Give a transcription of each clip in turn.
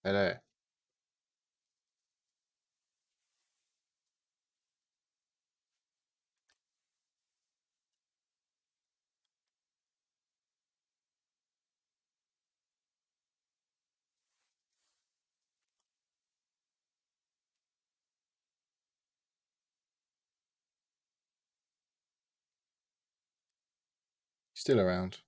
Hello. Still around.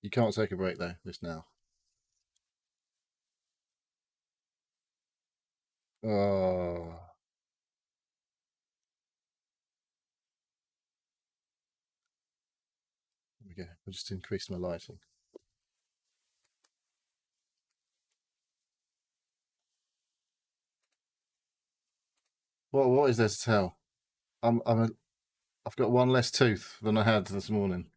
You can't take a break though, this now. Oh. There we go. I just increased my lighting. What is there to tell? I've got one less tooth than I had this morning.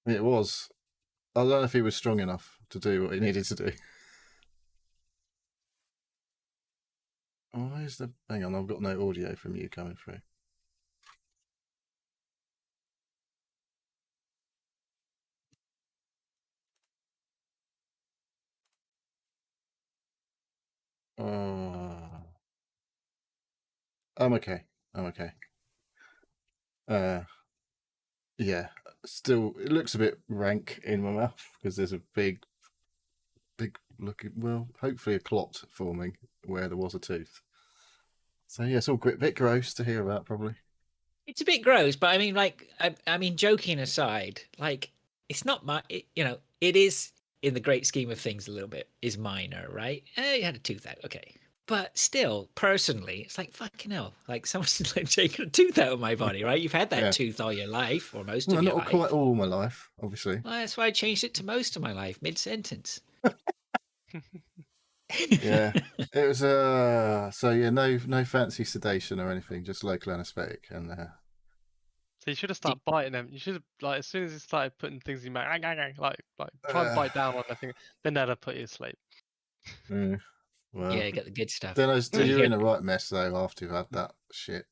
It was. I don't know if he was strong enough to do what he needed to do. Oh, where's the... Hang on, I've got no audio from you coming through. I'm okay. I'm okay. Yeah. Still, it looks a bit rank in my mouth because there's a big looking, well, hopefully a clot forming where there was a tooth. So yeah, it's all a bit gross to hear about, probably. It's a bit gross, but I mean, like, I mean, joking aside, like, it's not it is in the great scheme of things a little bit is minor, right? You had a tooth out, okay. But still, personally, it's like fucking hell. Like someone's like taking a tooth out of my body, right? You've had that tooth all your life, or most of your life. Not quite all my life, obviously. Well, that's why I changed it to most of my life, mid-sentence. Yeah, it was so yeah, no fancy sedation or anything, just local anaesthetic, and So you should have started biting them. You should have, like, as soon as you started putting things in your mouth, like try and bite down on the thing, then that'll put you asleep. Well, yeah, you got the good stuff. Then you're in a right mess though after you've had that shit.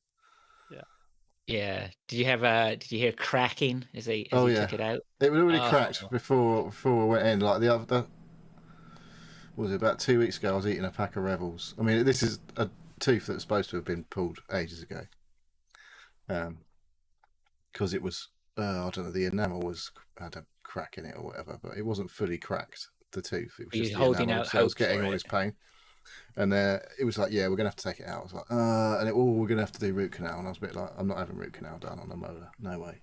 Yeah. Did you hear cracking as you took it out? It was already cracked before I went in. Like what was it, about 2 weeks ago? I was eating a pack of Rebels. I mean, this is a tooth that's supposed to have been pulled ages ago. Because it was, I don't know, the enamel had a crack in it or whatever, but it wasn't fully cracked. The tooth, it was just the enamel. So I was getting all this pain. And it was like, yeah, we're going to have to take it out. I was like, and we're going to have to do root canal. And I was a bit like, I'm not having root canal done on a molar. No way.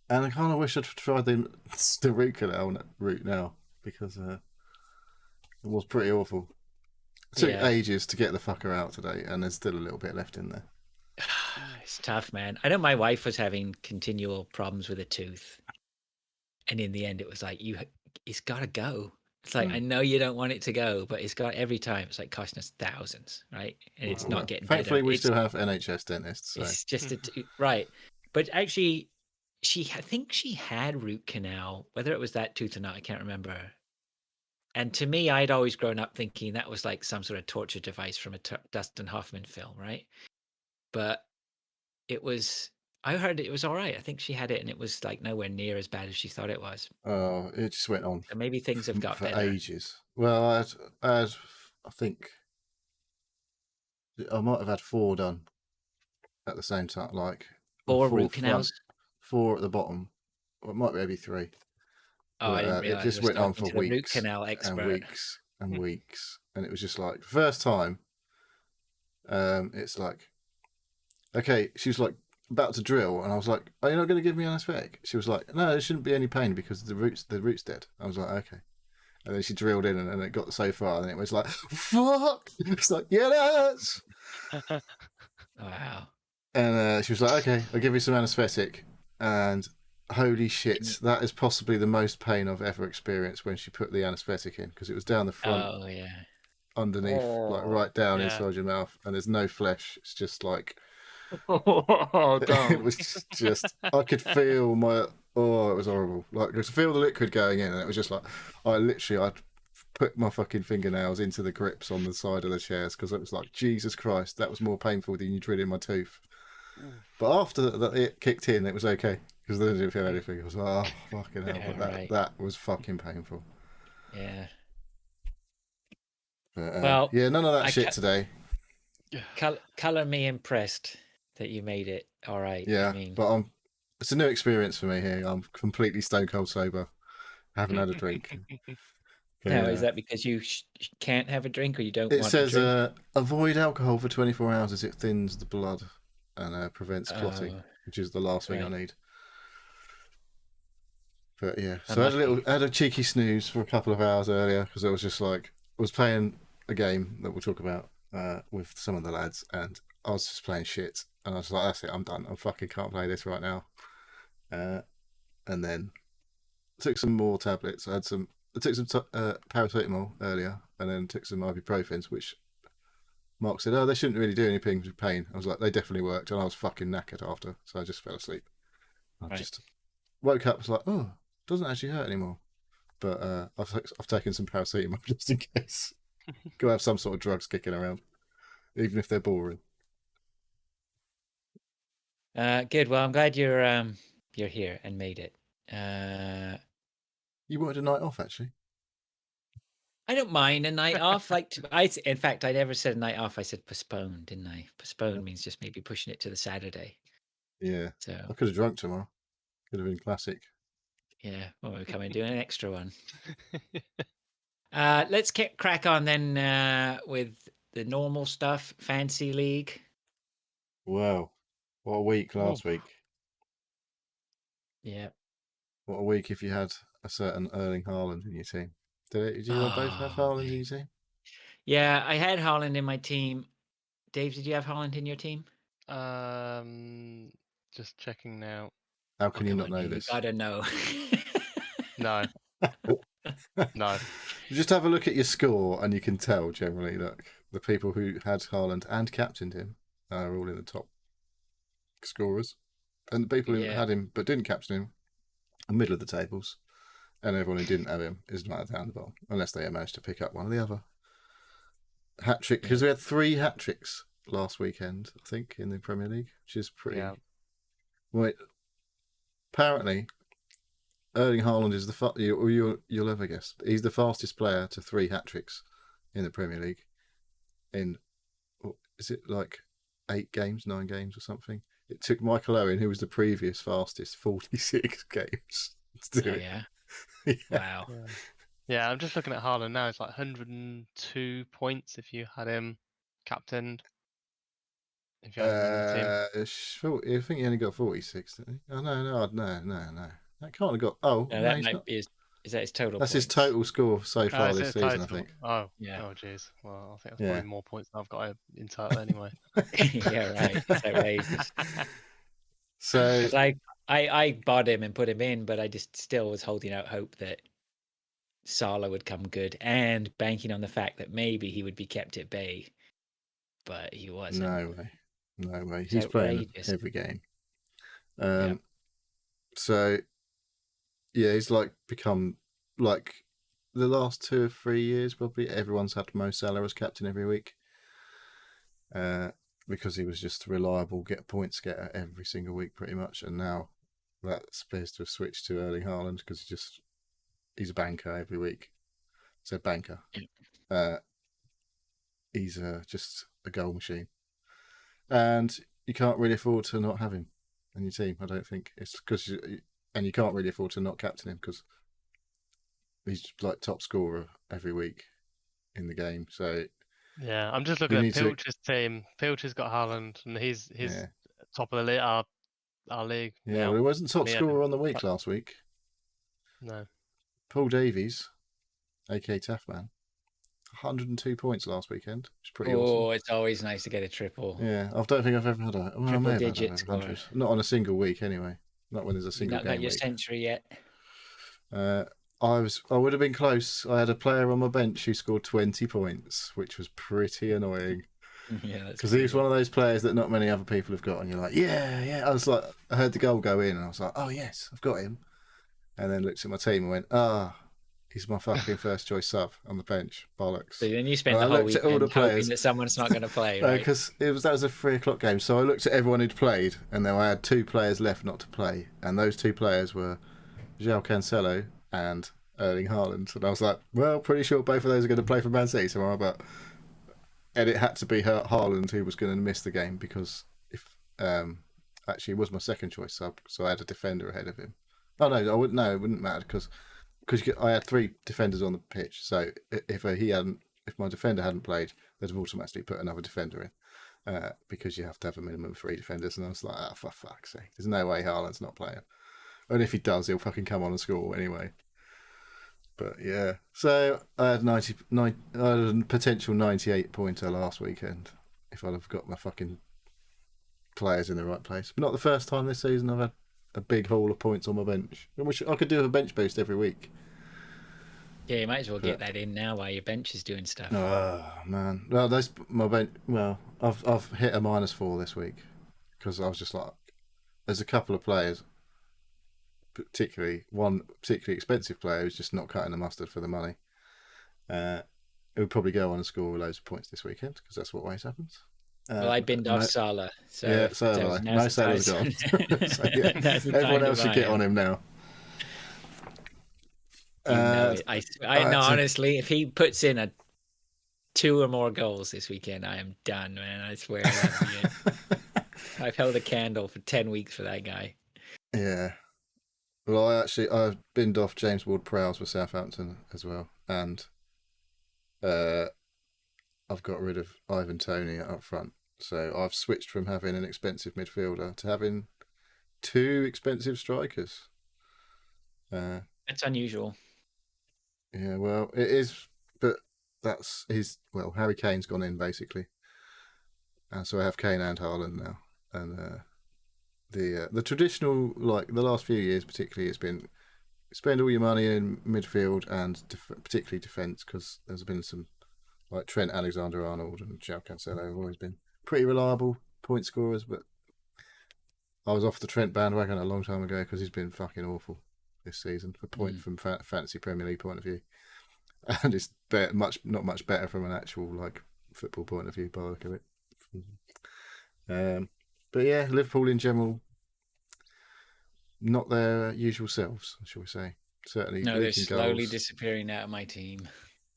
And I kind of wish I'd tried the root canal route now, because it was pretty awful. It took ages to get the fucker out today, and there's still a little bit left in there. It's tough, man. I know my wife was having continual problems with a tooth. And in the end, it was like, it's got to go. It's like, I know you don't want it to go, but it's got every time. It's like costing us thousands, right? And it's not getting better. Thankfully, we still have NHS dentists. So. It's just right. But actually, I think she had root canal, whether it was that tooth or not, I can't remember. And to me, I'd always grown up thinking that was like some sort of torture device from a Dustin Hoffman film, right? But I heard it was all right. I think she had it, and it was like nowhere near as bad as she thought it was. Oh, it just went on. So maybe things have got for better. Ages. Well, I think I might have had 4 done at the same time. Like 4 root canals. 4 at the bottom. Well, it might be maybe 3. Oh, I didn't realize it just went on for weeks. Root canal expert. And weeks and weeks, and it was just like the first time. It's like, okay, she was like about to drill, and I was like, "Are you not going to give me an anesthetic?" She was like, "No, there shouldn't be any pain because the root's dead." I was like, "Okay," and then she drilled in, and it got so far, and it was like, "Fuck!" It's like, yes. Wow. And she was like, "Okay, I'll give you some anesthetic," and holy shit, that is possibly the most pain I've ever experienced when she put the anesthetic in, because it was down the front. Oh yeah. Underneath, like right down inside your mouth, and there's no flesh. It's just like it was just I could feel it was horrible. Like I could feel the liquid going in, and it was just like I put my fucking fingernails into the grips on the side of the chairs because it was like, Jesus Christ, that was more painful than you drilling my tooth. But after it kicked in, it was okay because I didn't feel anything. I was like, oh, fucking hell. Yeah, But right. that was fucking painful. Yeah. But, Well, yeah, none of that shit today. Color me impressed that you made it all right. Yeah, I mean, but it's a new experience for me here. I'm completely stone cold sober. I haven't had a drink. now is that because you can't have a drink or you don't It want says to drink? avoid alcohol for 24 hours as it thins the blood and prevents clotting, which is the last thing I need. But yeah, so I had a cheeky snooze for a couple of hours earlier because I was just like, I was playing a game that we'll talk about with some of the lads, and I was just playing shit, and I was like, that's it, I'm done. I fucking can't play this right now. And then took some more tablets. I took some paracetamol earlier, and then took some ibuprofens, which Mark said, oh, they shouldn't really do anything with pain. I was like, they definitely worked, and I was fucking knackered after, so I just fell asleep. I just woke up, was like, oh, it doesn't actually hurt anymore. But I've taken some paracetamol just in case. Go have some sort of drugs kicking around, even if they're boring. Good. Well, I'm glad you're here and made it. You wanted a night off, actually. I don't mind a night off. In fact, I never said a night off. I said postpone, didn't I? Postpone means just maybe pushing it to the Saturday. Yeah. So I could have drunk tomorrow. Could have been classic. Yeah. Well, we'll come and do an extra one. Let's crack on then with the normal stuff. Fantasy League. Wow. What a week last week. Yeah. What a week if you had a certain Erling Haaland in your team. Did you both have Haaland in your team? Yeah, I had Haaland in my team. Dave, did you have Haaland in your team? Just checking now. How can you not know this? You gotta know. No. No. Just have a look at your score and you can tell generally that the people who had Haaland and captained him are all in the top scorers. And the people who had him but didn't captain him are middle of the tables. And everyone who didn't have him is right down the bottom, unless they managed to pick up one or the other. Hat trick, because we had 3 hat tricks last weekend, I think, in the Premier League, which is pretty. Yeah. Well, apparently, Erling Haaland is you'll ever guess. He's the fastest player to 3 hat tricks in the Premier League. Is it like 8 games, 9 games, or something? It took Michael Owen, who was the previous fastest, 46 games to do it. Yeah. Yeah. Wow. Yeah, I'm just looking at Haaland now. It's like 102 points if you had him captained. If you had him in your team. I think he only got 46, didn't he? Oh, no. That can't have got... Oh, no, that might be is that his total That's points? his total score so far this season, total. I think. Oh, yeah. Oh, jeez. Well, I think that's probably more points than I've got in total anyway. Yeah, right. It's outrageous. So I bought him and put him in, but I just still was holding out hope that Salah would come good and banking on the fact that maybe he would be kept at bay, but he wasn't. No way. He's playing every game. So, yeah, he's become the last 2 or 3 years, probably everyone's had Mo Salah as captain every week. Because he was just reliable points getter every single week pretty much, and now that appears to have switched to Erling Haaland because he's a banker every week. So banker. He's just a goal machine. And you can't really afford to not have him in your team, I don't think. It's because and you can't really afford to not captain him because he's top scorer every week in the game. So yeah, I'm just looking at Pilch's team. Pilch's got Haaland, and he's top of the league, our league. Yeah, well, he wasn't top scorer on the week last week. No. Paul Davies, a.k.a. Taffman, 102 points last weekend. It's pretty awesome. Oh, it's always nice to get a triple. Yeah, I don't think I've ever had a triple digit score. Not on a single week, anyway. Not when there's a single game. Not got your century yet. I would have been close. I had a player on my bench who scored 20 points, which was pretty annoying. Yeah, because he was one of those players that not many other people have got, and you're like, yeah. I heard the goal go in, and I was like, oh yes, I've got him. And then looked at my team and went, He's my fucking first choice sub on the bench. Bollocks. So then you spent And the I whole looked at all weekend the hoping players. that someone's not going to play, No, right? because that was a 3:00 game. So I looked at everyone who'd played, and then I had 2 players left not to play, and those 2 players were João Cancelo and Erling Haaland. And I was like, well, pretty sure both of those are going to play for Man City tomorrow. But and it had to be Haaland who was going to miss the game because if actually it was my second choice sub, so I had a defender ahead of him. Oh no, I wouldn't. No, it wouldn't matter because I had 3 defenders on the pitch. So if my defender hadn't played, they'd have automatically put another defender in because you have to have a minimum of 3 defenders. And I was like, oh, for fuck's sake, there's no way Haaland's not playing. And if he does, he'll fucking come on and score anyway. But yeah, so I had I had a potential 98 pointer last weekend if I'd have got my fucking players in the right place. But not the first time this season I've had a big haul of points on my bench. I could do a bench boost every week. Yeah, you might as well get that in now while your bench is doing stuff. Oh man, well that's my bench. Well, I've hit a -4 this week because I was just like, there's a couple of players. Particularly one particularly expensive player who's just not cutting the mustard for the money. It would probably go on and score loads of points this weekend because that's what always happens. Well, I binned off Salah, so yeah, so have I. No, Salah's gone. So, yeah, everyone else should get on him now. Honestly, if he puts in 2 or more goals this weekend, I am done, man. I swear. I've held a candle for 10 weeks for that guy. Yeah. Well, I've binned off James Ward-Prowse for Southampton as well, and I've got rid of Ivan Toney up front. So I've switched from having an expensive midfielder to having 2 expensive strikers. That's unusual. Yeah, well, it is, but that's Harry Kane's gone in basically, and so I have Kane and Haaland now, and the traditional, like the last few years particularly, it's been spend all your money in midfield and particularly defence because there's been some like Trent Alexander-Arnold and João Cancelo have always been pretty reliable point scorers, but I was off the Trent bandwagon a long time ago because he's been fucking awful this season from fantasy Premier League point of view, and it's not much better from an actual like football point of view by the look of it. But yeah, Liverpool in general, not their usual selves, shall we say. Certainly, no, they're slowly goals. Disappearing out of my team.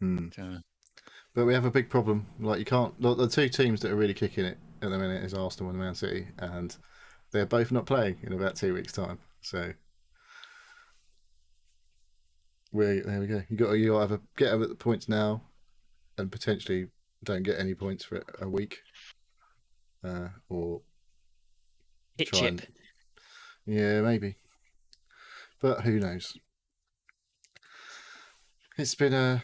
So. But we have a big problem. Like you can't. The 2 teams that are really kicking it at the minute is Arsenal and Man City, and they're both not playing in about 2 weeks' time. So there we go. You got to either get them at the points now, and potentially don't get any points for a week, or hit chip. Yeah, maybe. But who knows? It's been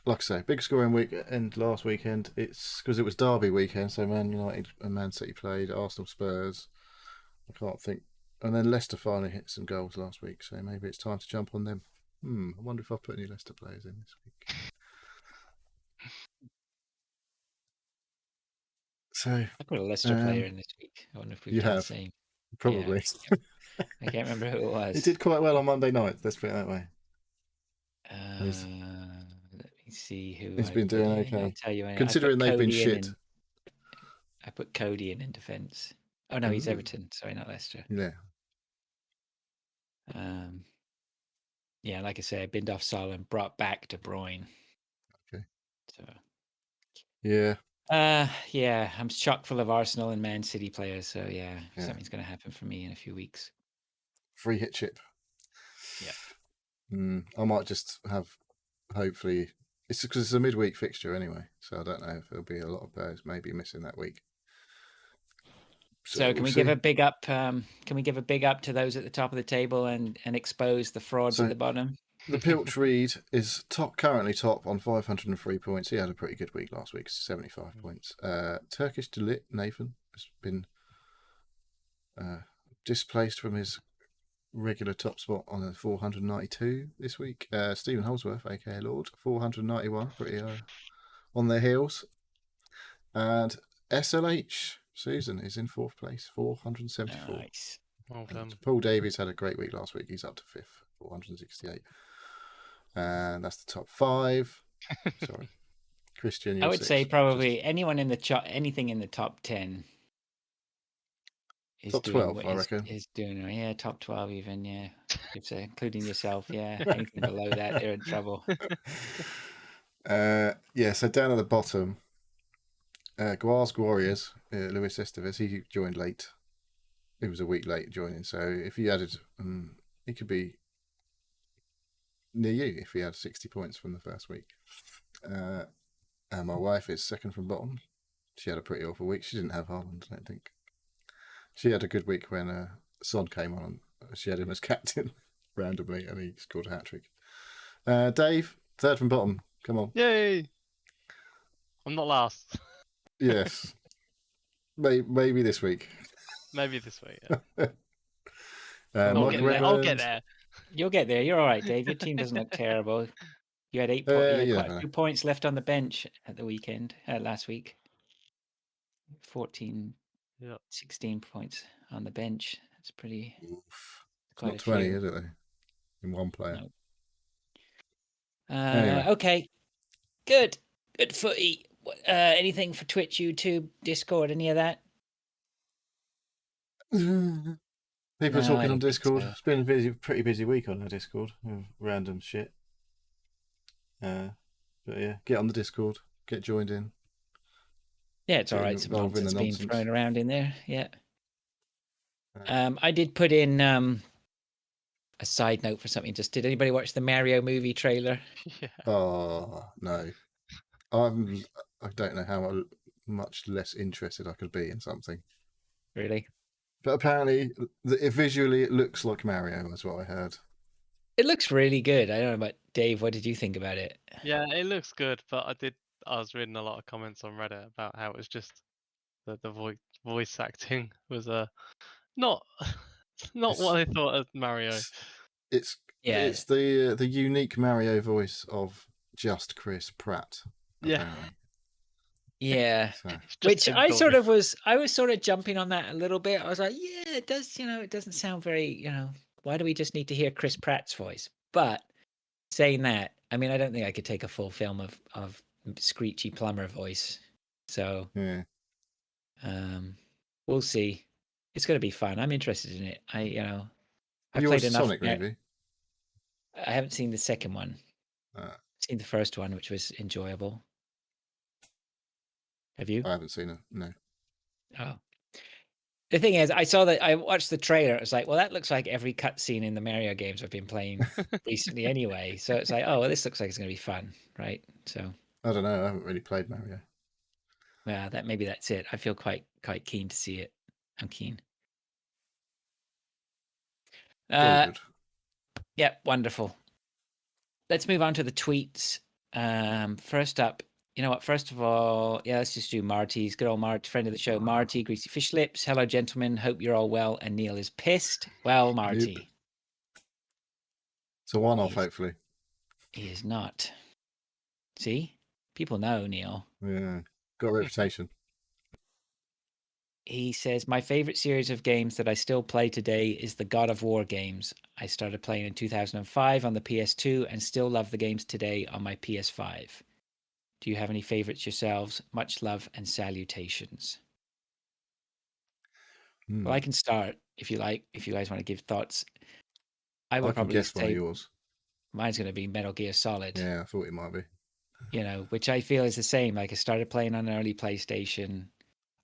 like I say, big scoring weekend last weekend. It's because it was Derby weekend, so Man United and Man City played, Arsenal, Spurs. I can't think. And then Leicester finally hit some goals last week, so maybe it's time to jump on them. I wonder if I've put any Leicester players in this week. So I put a Leicester player in this week. I wonder if we've done the same. Probably. Yeah. I can't remember who it was. He did quite well on Monday night, let's put it that way. Let me see who he's been doing okay. I'll tell you, considering they've been shit. I put Cody in defence. Oh no, he's Everton. Sorry, not Leicester. Yeah. Yeah, like I say, I binned off Salah and brought back De Bruyne. Okay. So. Yeah. Yeah, I'm chock full of Arsenal and Man City players, so yeah. Something's going to happen for me in a few weeks. Free hit chip. Yeah. I might just have, hopefully, it's because it's a midweek fixture anyway, so I don't know if there'll be a lot of players maybe missing that week. So can we give a big up? Can we give a big up to those at the top of the table and expose the frauds at the bottom? The Pilch Reed is currently top on 503 points. He had a pretty good week last week, 75 points. Turkish Delit Nathan has been displaced from his regular top spot on a 492 this week. Stephen Holsworth, aka Lord, 491, pretty on their heels. And SLH Susan is in 4th place, 474. Nice. Well done. Paul Davies had a great week last week. He's up to 5th, 468. And that's the top 5. Sorry. Christian, I you're would 6. say probably anyone in the anything in the top 10 is Top doing 12, what I reckon. is doing. Yeah, top 12 even. Yeah, you'd say, including yourself. Yeah, anything below that, they're in trouble. Yeah, so down at the bottom, Guar's Warriors, Luis Estevez, he joined late. He was a week late joining, so if he added, he could be near you if he had 60 points from the first week. And my wife is second from bottom. She had a pretty awful week. She didn't have Haaland, I don't think. She had a good week when Son came on. She had him as captain randomly, and he scored a hat-trick. Dave, third from bottom. Come on. Yay! I'm not last. Yes. Maybe this week. Maybe this week. I'll Mark get Redmond. I'll get there. You'll get there. You're all right, Dave. Your team doesn't look terrible. You had 8 points. You had quite a few points left on the bench at the weekend, last week. 14, 16 points on the bench. That's pretty. Quite not 20, is it? Though? In one player. No. Anyway. Okay. Good footy. Anything for Twitch, YouTube, Discord, any of that? People are talking on Discord. So. It's been a pretty busy week on our Discord with random shit. But yeah, get on the Discord, get joined in. Yeah, it's all right. Some nonsense being thrown around in there. Yeah. I did put in a side note for something. Did anybody watch the Mario movie trailer? Yeah. Oh no, I don't know how much less interested I could be in something. Really? But apparently, visually, it looks like Mario. That's what I heard. It looks really good. I don't know about Dave. What did you think about it? Yeah, it looks good, but I was reading a lot of comments on Reddit about how it was just the voice acting was not what I thought of Mario. It's the unique Mario voice of just Chris Pratt. Apparently. Yeah. Which I was sort of jumping on that a little bit. I was like, yeah, it does, it doesn't sound very, why do we just need to hear Chris Pratt's voice? But saying that, I mean, I don't think I could take a full film of screechy plumber voice. So yeah. We'll see. It's going to be fun. I'm interested in it. I played enough. Sonic movie? I haven't seen the second one. I've seen the first one, which was enjoyable. Have you? I haven't seen it. No. Oh. The thing is, I watched the trailer. It was like, well, that looks like every cutscene in the Mario games I've been playing recently anyway. So it's like, oh, well, this looks like it's going to be fun, right? So I don't know. I haven't really played Mario. Well, maybe that's it. I feel quite keen to see it. I'm keen. Good. Yeah, wonderful. Let's move on to the tweets. First up, you know what? First of all, let's just do Marty's. Good old Marty, friend of the show, Marty, Greasy Fish Lips. Hello, gentlemen. Hope you're all well. And Neil is pissed. Well, Marty. Yep. It's a one-off, hopefully. He is not. See? People know, Neil. Yeah. Got a reputation. He says, my favorite series of games that I still play today is the God of War games. I started playing in 2005 on the PS2 and still love the games today on my PS5. Do you have any favorites yourselves? Much love and salutations. Well, I can start if you like, if you guys want to give thoughts. I would probably guess one of yours. Mine's going to be Metal Gear Solid. Yeah, I thought it might be. Which I feel is the same. Like I started playing on an early PlayStation.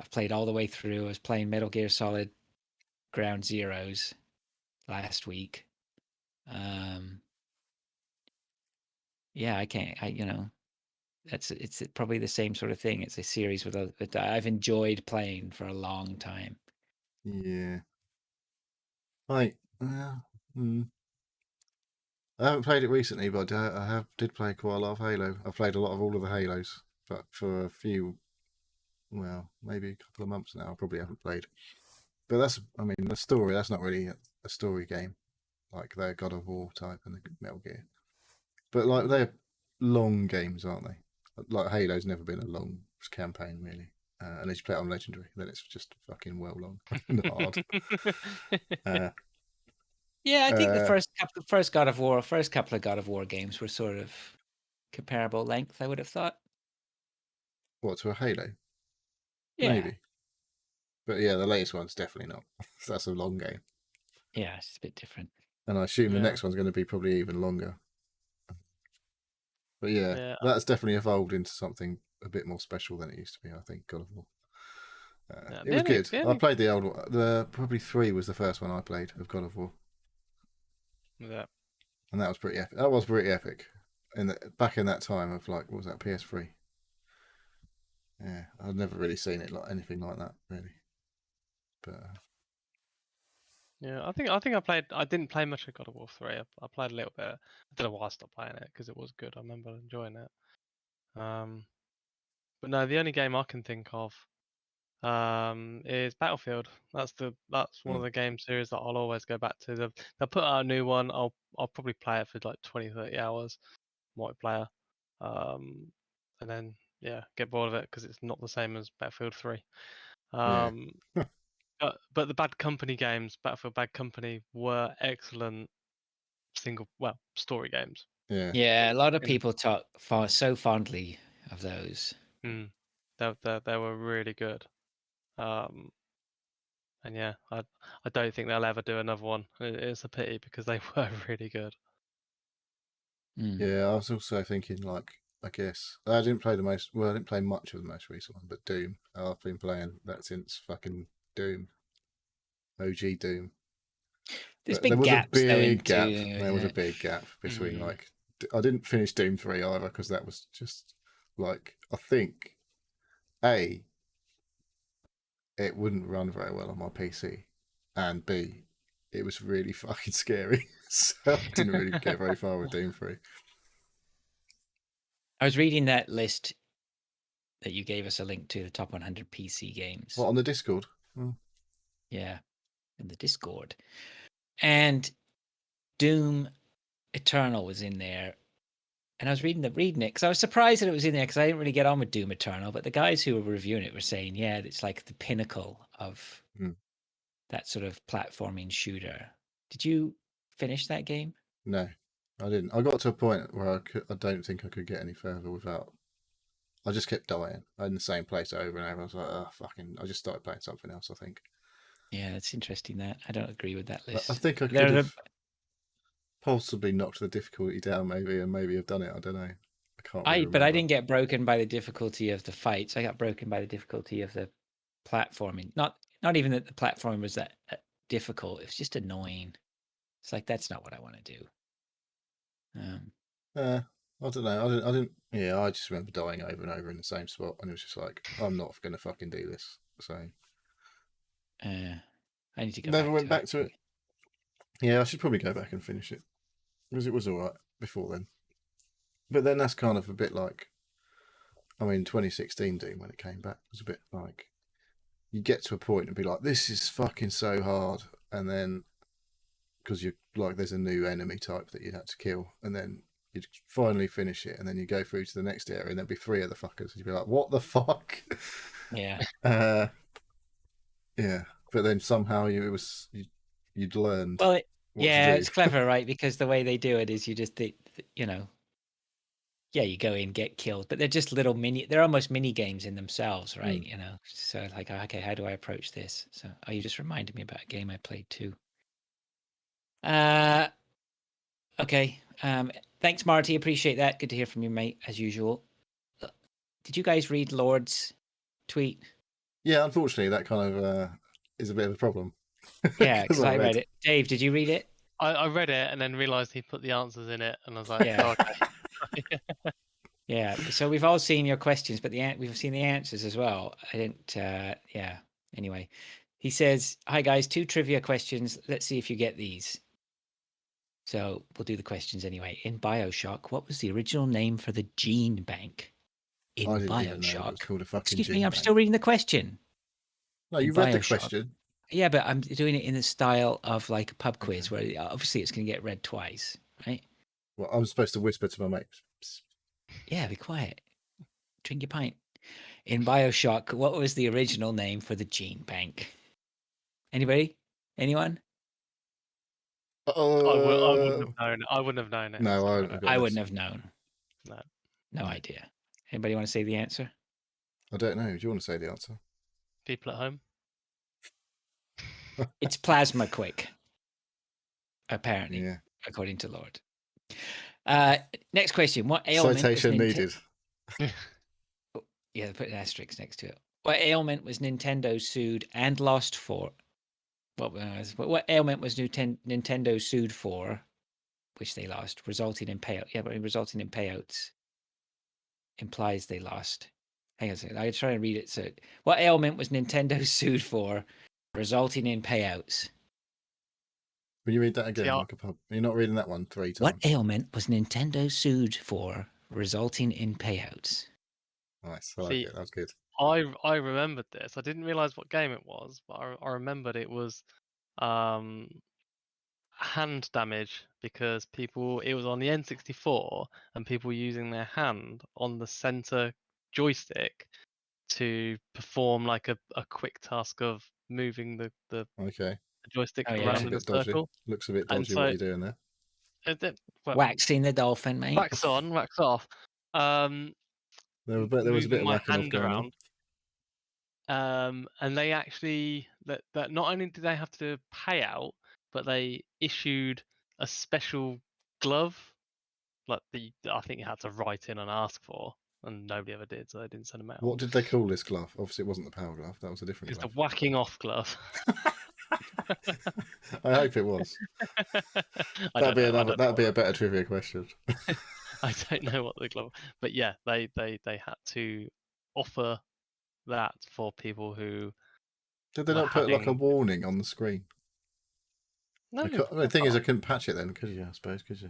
I've played all the way through. I was playing Metal Gear Solid Ground Zeroes last week. It's probably the same sort of thing. It's a series that I've enjoyed playing for a long time. Yeah. I haven't played it recently, but I did play quite a lot of Halo. I've played a lot of all of the Halos, but for a few, maybe a couple of months now, I probably haven't played. But the story, that's not really a story game, like the God of War type and the Metal Gear. But like they're long games, aren't they? Like Halo's never been a long campaign, really. Unless you play it on Legendary, then it's just fucking well long and hard. Yeah, I think the Uh, first couple of God of War games were sort of comparable length, I would have thought. what, to a Halo? Yeah. Maybe. But yeah, the latest one's definitely not. That's a long game. Yeah, it's a bit different. And I assume the Yeah. next one's going to be probably even longer. But yeah, Yeah. that's definitely evolved into something a bit more special than it used to be, I think, God of War. Yeah, It was good. the I only- played the old one. Probably 3 was the first one I played of God of War. yeah. And that was pretty epic. That was pretty epic. Back in that time of like, what was that, PS3? Yeah, I'd never really seen it like anything like that, really. But Yeah, I think I played. I didn't play much of God of War 3. I played a little bit. I don't know why I stopped playing it because it was good. I remember enjoying it. But no, the only game I can think of is Battlefield. That's one of the game series that I'll always go back to. They'll put out a new one. I'll probably play it for like 20, 30 hours, multiplayer, and then get bored of it because it's not the same as Battlefield 3. yeah, But the Bad Company games, Battlefield Bad Company, were excellent story games. yeah, Yeah, a lot of In- people talk so fondly of those. They were really good. And yeah, I don't think they'll ever do another one. It's a pity because they were really good. Mm. yeah. I was also thinking, like, I guess I didn't play I didn't play much of the most recent one, but Doom. I've been playing that since fucking Doom, OG Doom. There's But there big was a gaps though in big gap. Doom. There was a big gap between Mm. like I didn't finish Doom 3 either because that was just like I think it wouldn't run very well on my PC, and B, it was really fucking scary. So I didn't really get very far with Doom 3. I was reading that list that you gave us a link to, the top 100 PC games. What, on the Discord? Yeah, in the Discord. And Doom Eternal was in there. And I was reading it because I was surprised that it was in there because I didn't really get on with Doom Eternal. But the guys who were reviewing it were saying, yeah, it's like the pinnacle of that sort of platforming shooter. Did you finish that game? No, I didn't. I got to a point where I don't think I could get any further without. I just kept dying in the same place over and over. I was like, oh, fucking. I just started playing something else, I think. Yeah, it's interesting that. I don't agree with that list. I think I could have possibly knocked the difficulty down, maybe, and maybe have done it. I don't know. I can't really But I remember. didn't get broken by the difficulty of the fights. I got broken by the difficulty of the platforming. Not even that the platforming was that difficult. It was just annoying. It's like that's not what I want to do. I don't know. I didn't. Yeah, I just remember dying over and over in the same spot, and it was just like, I'm not going to fucking do this. So I need to go. never went back to it. Yeah, I should probably go back and finish it because it was all right before then. But then that's kind of a bit like, I mean, 2016 Doom when it came back was a bit like, you get to a point and be like, this is fucking so hard, and then because you're like, there's a new enemy type that you had to kill, and then you finally finish it, and then you go through to the next area, and there'll be 3 other fuckers, and you'd be like, what the fuck? Yeah. Yeah, but then somehow you'd learned. Well, yeah, it's clever, right? Because the way they do it is you just, you go in, get killed, but they're just they're almost mini games in themselves, right? So like, okay, how do I approach this? So, you just reminded me about a game I played too. Okay. Thanks, Marty. Appreciate that. Good to hear from you, mate, as usual. Did you guys read Lord's tweet? Yeah, unfortunately, that kind of is a bit of a problem. Yeah, because I read it. Dave, did you read it? I read it and then realized he put the answers in it, and I was like, Yeah. oh, okay. Yeah. So we've all seen your questions, but we've seen the answers as well. I didn't. Yeah. Anyway, he says, "Hi guys, 2 trivia questions. Let's see if you get these." So we'll do the questions anyway. In BioShock, what was the original name for the gene bank? In I didn't even know it BioShock. was called a fucking Excuse gene me, I'm bank. still reading the question. No, you read the question. Yeah, but I'm doing it in the style of like a pub quiz where obviously it's going to get read twice, right? Well, I'm supposed to whisper to my mates. Yeah, be quiet. Drink your pint. In BioShock, what was the original name for the gene bank? Anybody? Anyone? I wouldn't Oh. have known it. I wouldn't have known it. No, Sorry, I've got I this. wouldn't have known. No. No idea. Anybody want to say the answer? I don't know. Do you want to say the answer? People at home. It's plasma quick. Apparently, Yeah. according to Lord. Next question. What ailment Citation was needed. Yeah, put an asterisk next to it. What ailment was Nintendo sued and lost for? What ailment was Nintendo sued for, which they lost, resulting in payout? Yeah, but resulting in payouts implies they lost. Hang on a second. I try and read it. So, what ailment was Nintendo sued for, resulting in payouts? Will you read that again, See, like a pub? You're not reading that one 3 times. What ailment was Nintendo sued for, resulting in payouts? Nice. I like See, it. That was good. I remembered this. I didn't realize what game it was, but I remembered it was hand damage because it was on the N64 and people were using their hand on the center joystick to perform like a quick task of moving the Okay. joystick Oh, yeah. Looks around a in a bit dodgy. circle. Looks a bit And dodgy so what you're doing there. well, Waxing the dolphin, mate. wax on, wax off. There was a bit Moving of my whacking off hand going on. around. And they actually that not only did they have to pay out, but they issued a special glove, like I think you had to write in and ask for, and nobody ever did, so they didn't send them out. What did they call this glove? Obviously, it wasn't the power glove. That was a different It's the glove. whacking off glove. I hope it was. That'd be a better trivia question. I don't know what the glove, but yeah, they had to offer that for people who Did they were not put like a having. warning on the screen? No, The thing is, I couldn't patch it then, could you? I suppose, could you?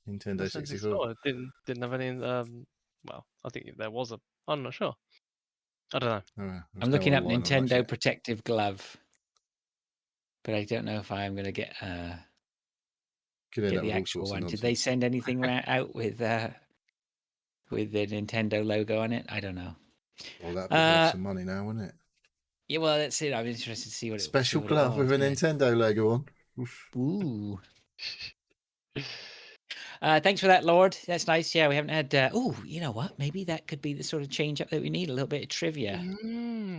Nintendo 64. Didn't have any. Well, I think there was a. I'm not sure. I don't know. Oh, I'm looking up online on that Nintendo shit. protective glove, but I don't know if I'm going to get Could end get up the with all actual sorts of one. Did they nonsense. send anything out with the Nintendo logo on it? I don't know. Well, that'd be worth some money now, wouldn't it? Yeah, well, that's it. I'm interested to see what Special it glove was, with a yeah. Nintendo logo on. Oof. Ooh. Thanks for that, Lord. That's nice. Yeah, we haven't had. You know what? Maybe that could be the sort of change up that we need. A little bit of trivia. A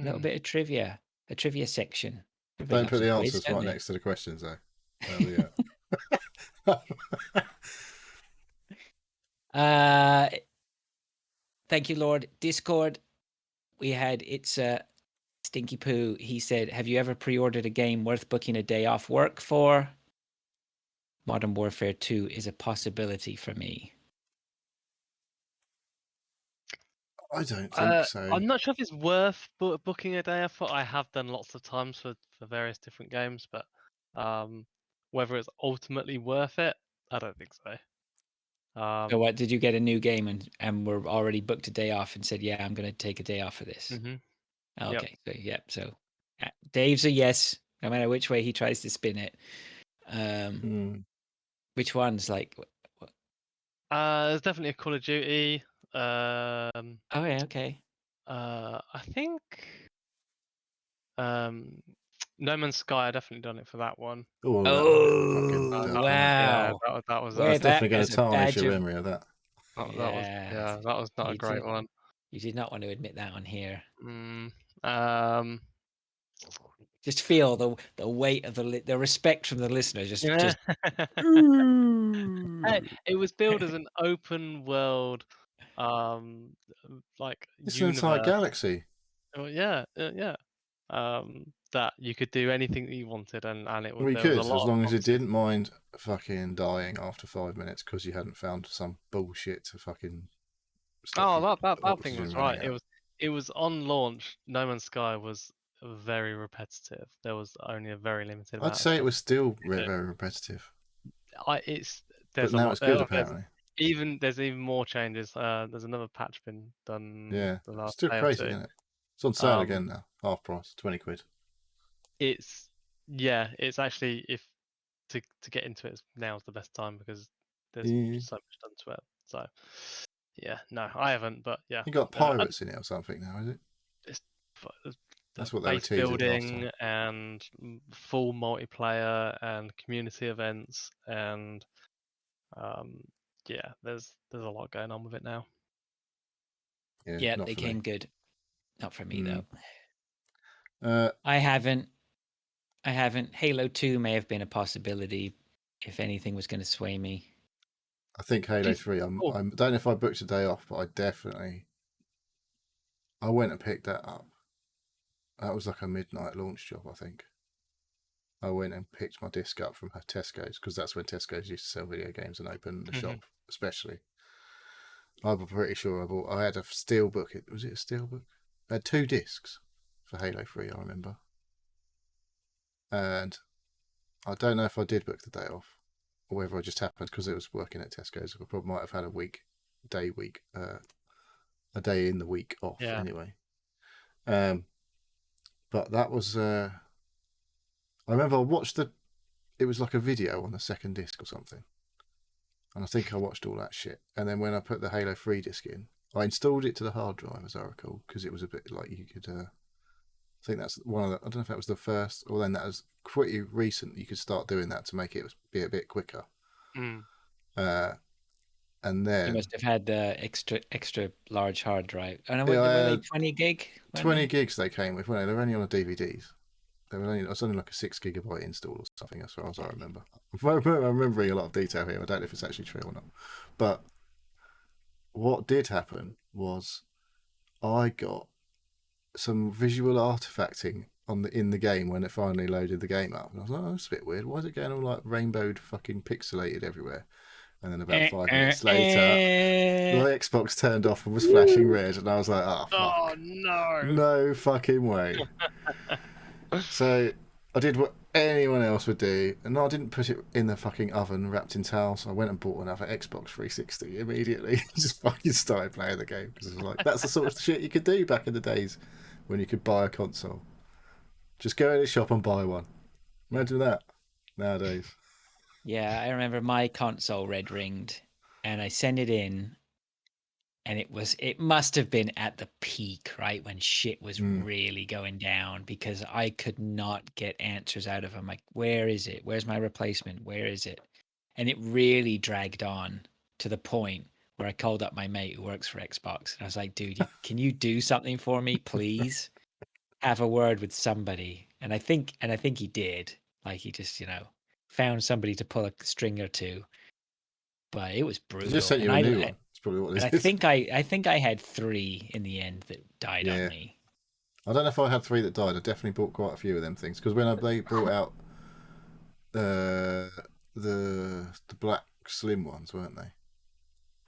little bit of trivia. A trivia section. Everybody Don't put loves the a quiz, answers don't right they? next to the questions, though. Well, yeah. Thank you, Lord. Discord. We had Stinky Poo. He said, "Have you ever pre-ordered a game worth booking a day off work for? Modern Warfare 2 is a possibility for me." I don't think so. I'm not sure if it's worth booking a day off. I have done lots of times for various different games, but whether it's ultimately worth it, I don't think so. So what, did you get a new game and were already booked a day off and said, "Yeah, I'm going to take a day off for this"? Mm-hmm. Okay, so Dave's a yes, no matter which way he tries to spin it. Which ones? Like, there's definitely a Call of Duty. oh yeah, okay. I think No Man's Sky. I definitely done it for that one. Oh wow! Yeah, that was. That's definitely going as to a tarnish badge your of- memory of that. That was not a great one. You did not want to admit that on here. Just feel the weight of the respect from the listener. Hey, it was billed as an open world, like It's an entire universe. galaxy. Oh yeah. That you could do anything that you wanted, and it was. We There could, was a lot as long as you obviously. didn't mind fucking dying after 5 minutes because you hadn't found some bullshit to fucking. Stop That thing was right. It was on launch. No Man's Sky was very repetitive. There was only a very limited amount. I'd say of it was still stuff. very repetitive. There's But a now lot. it's good, apparently. There's even more changes. There's another patch been done. Yeah, The last still day crazy, or two. isn't it? It's on sale again now, half price, 20 quid. It's actually to get into it now's the best time because there's so much done to it. So yeah, no, I haven't, but yeah. You got pirates in it or something now, is it? That's what they were base teasing last building time. and full multiplayer and community events and yeah, there's a lot going on with it now. Yeah, not they for came me. good. Not for me Mm. though. I haven't. Halo 2 may have been a possibility if anything was going to sway me. I think Halo Just- 3. I oh. don't know if I booked a day off, but I went and picked that up. That was like a midnight launch job, I think. I went and picked my disc up from Tesco's because that's when Tesco's used to sell video games and open the shop, especially. I'm pretty sure I had a steelbook. Was it a steelbook? I had 2 discs for Halo 3, I remember. And I don't know if I did book the day off or whether it just happened because it was working at Tesco's. I probably might have had a day in the week off anyway. But that was, I remember I watched it was like a video on the second disc or something. And I think I watched all that shit. And then when I put the Halo 3 disc in, I installed it to the hard drive, as I recall, because it was a bit like you could, I think that's one of the, I don't know if that was the first, or then that was pretty recent. You could start doing that to make it be a bit quicker. And then You must have had the extra large hard drive. And were I they had 20 gig? 20 gigs they came with, weren't they? They were only on the DVDs. It was only like a 6 gigabyte install or something, as far as I remember. I'm remembering a lot of detail here. I don't know if it's actually true or not. But what did happen was I got some visual artifacting in the game when it finally loaded the game up. And I was like, oh, that's a bit weird. Why is it getting all like rainbowed fucking pixelated everywhere? And then about 5 minutes later, the Xbox turned off and was flashing red. And I was like, oh, fuck. Oh, no. No fucking way. So I did what anyone else would do. And I didn't put it in the fucking oven wrapped in towel. So I went and bought another Xbox 360 immediately. Just fucking started playing the game. Because it was like, that's the sort of shit you could do back in the days when you could buy a console. Just go in the shop and buy one. Imagine that nowadays. Yeah, I remember my console red ringed and I sent it in and it must have been at the peak, right? When shit was really going down because I could not get answers out of him. Like, where is it? Where's my replacement? Where is it? And it really dragged on to the point where I called up my mate who works for Xbox and I was like, dude, can you do something for me, please? Have a word with somebody. And I think he did. Like he just, found somebody to pull a string or two. But it was brutal. They just sent you a new one. That's probably what it is. I think I had 3 in the end that died on me. I don't know if I had 3 that died. I definitely bought quite a few of them things because when they brought out the black slim ones, weren't they?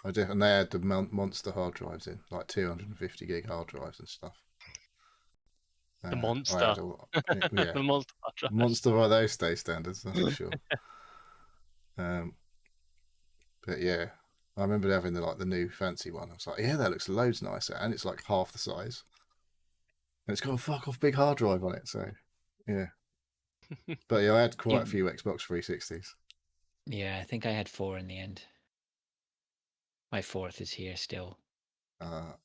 And they had the monster hard drives in, like 250 gig hard drives and stuff. The monster. Yeah. The monster hard drive. Monster by those day standards, that's for sure. But yeah, I remember having the new fancy one. I was like, yeah, that looks loads nicer, and it's like half the size, and it's got a fuck off big hard drive on it. So yeah, but yeah, I had quite a few Xbox 360s. Yeah, I think I had 4 in the end. My 4th is here still. But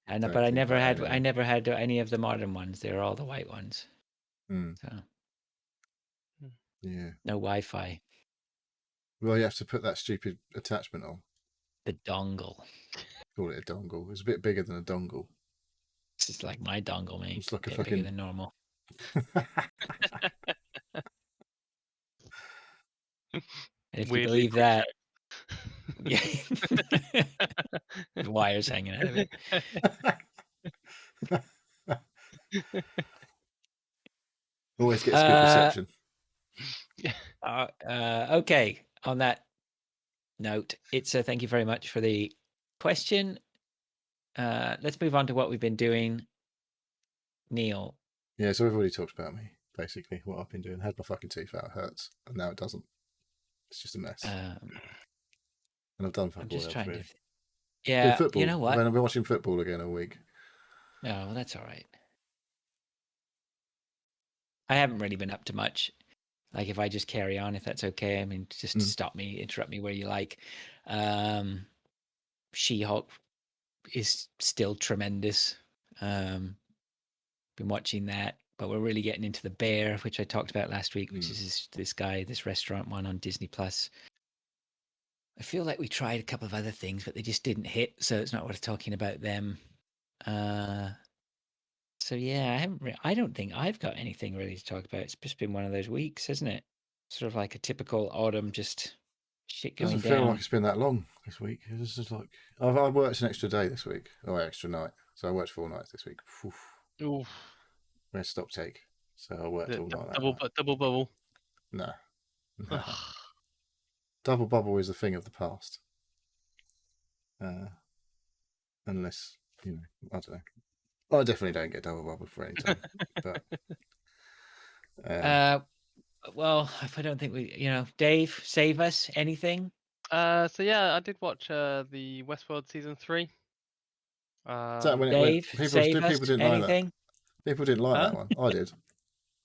I never had any of the modern ones. They're all the white ones. So yeah, no Wi-Fi. Well, you have to put that stupid attachment on. The dongle. Call it a dongle. It's a bit bigger than a dongle. It's just like my dongle, mate. It's like a bit bigger than normal. If you believe that, yeah, the wires hanging out of it. Always gets good reception. Okay. On that note, it's a thank you very much for the question. Let's move on to what we've been doing. Neil. Yeah, so we've already talked about me, basically, what I've been doing. I had my fucking tooth out, it hurts, and now it doesn't. It's just a mess. And I've done fuck all. I'm just trying to. Yeah, football. You know what? I've been watching football again all week. Oh, well, that's all right. I haven't really been up to much. Like, if I just carry on, if that's okay. I mean, just stop me, interrupt me where you like. She-Hulk is still tremendous. been watching that. But we're really getting into The Bear, which I talked about last week, which Mm. is this restaurant one on Disney Plus. I feel like we tried a couple of other things, but they just didn't hit, so it's not worth talking about them. So yeah, I don't think I've got anything really to talk about. It's just been one of those weeks, hasn't it? Sort of like a typical autumn, just shit going Doesn't feel like down. it's been that long this week. It's just like I worked an extra day this week, or extra night. So I worked 4 nights this week. Oof. Oof. Rest stop take. So I worked all night. Double bubble. No. Ugh. Double bubble is a thing of the past. Unless, I don't know. I definitely don't get double bubble for any time. But Well, if I don't think Dave, save us. Anything? So yeah, I did watch the Westworld season 3. is that when Dave, people save us. didn't like that? Anything? People didn't like Huh? that one. I did.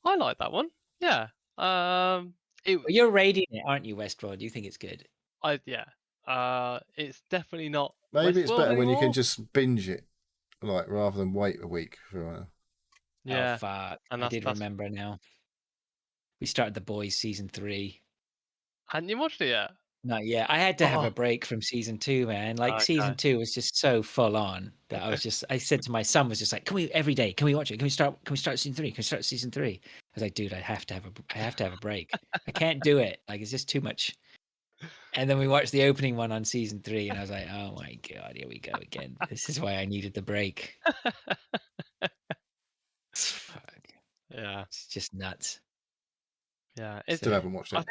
I like that one. Yeah. Well, you're rating it, aren't you, Westworld? You think it's good? It's definitely not. Maybe it's Westworld better when you can anymore. just binge it, like rather than wait a week for. Yeah. Oh fuck! And I did remember now. We started The Boys season 3. Hadn't you watched it yet? Not yet. I had to have Oh. a break from season 2, man. Like season Okay. 2 was just so full on that I said to my son, was just like, every day, can we watch it? Can we start season 3? Can we start season 3? I was like, dude, I have to have a break. I can't do it. Like, it's just too much. And then we watched the opening one on season 3, and I was like, oh my God, here we go again. This is why I needed the break. Fuck. Yeah. It's just nuts. Yeah. Still haven't watched it.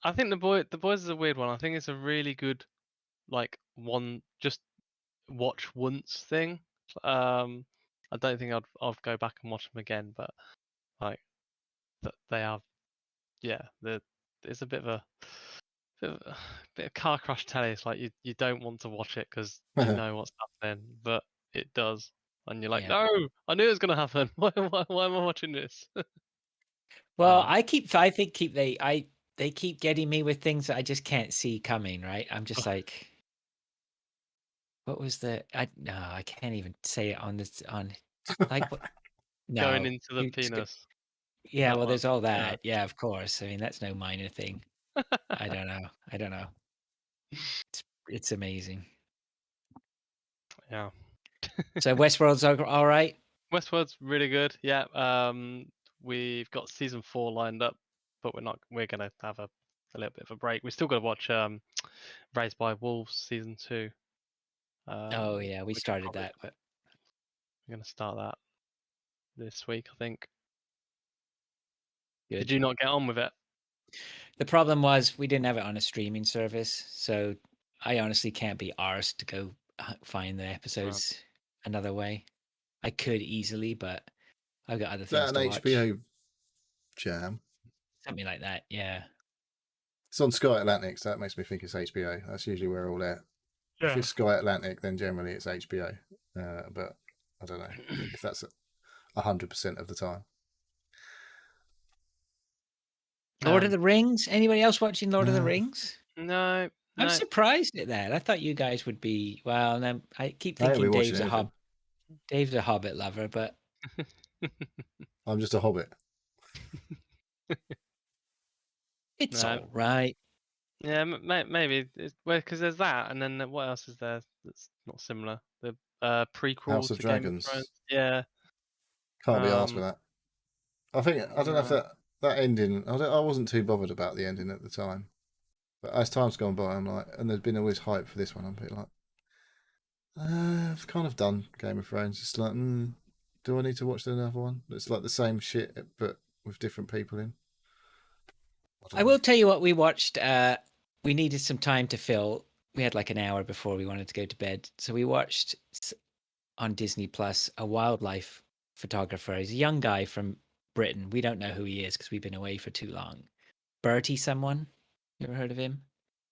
I think the boys is a weird one. I think it's a really good, like, one just watch once thing. I don't think I'll go back and watch them again, but like they are, yeah. It's a bit of a car crash telly. It's like you don't want to watch it because you know what's happening, but it does, and you're like, Yeah. no, I knew it was gonna happen. Why am I watching this? Well, I think they keep getting me with things that I just can't see coming, right? I'm just like, what was I can't even say it on like what no Going into the you just penis. yeah, That well one. there's all that. Yeah, of course. I mean, that's no minor thing. I don't know. It's amazing. Yeah. So Westworld's all right? Westworld's really good. Yeah. We've got season 4 lined up, but we're gonna have a little bit of a break. We still got to watch Raised by Wolves season 2. Oh yeah, we started that, but we're gonna start that this week, I think. good. Did you not get on with it? The problem was we didn't have it on a streaming service, so I honestly can't be arsed to go find the episodes another way. I could easily, but I've got other Is that things an to watch. HBO jam? Something like that, yeah. It's on Sky Atlantic, so that makes me think it's HBO. That's usually where all that. If it's Sky Atlantic, then generally it's HBO. But I don't know if that's 100% of the time. Lord of the Rings? Anybody else watching Lord of the Rings? No. I'm surprised at that. I thought you guys would be. Well, and I keep thinking Dave's a Hobbit lover, but I'm just a Hobbit. It's all right. Yeah, maybe because there's that, and then what else is there that's not similar? The prequel House of to Dragons. Game of Thrones. Yeah, can't be asked with that. I don't know if that ending. I wasn't too bothered about the ending at the time, but as time's gone by, I'm like, and there's been always hype for this one. I'm a bit like, I've kind of done Game of Thrones. It's like, do I need to watch another one? It's like the same shit, but with different people in. I will tell you what we watched. We needed some time to fill. We had like an hour before we wanted to go to bed, so we watched on Disney Plus a wildlife photographer. He's a young guy from Britain. We don't know who he is because we've been away for too long. Bertie someone. You ever heard of him?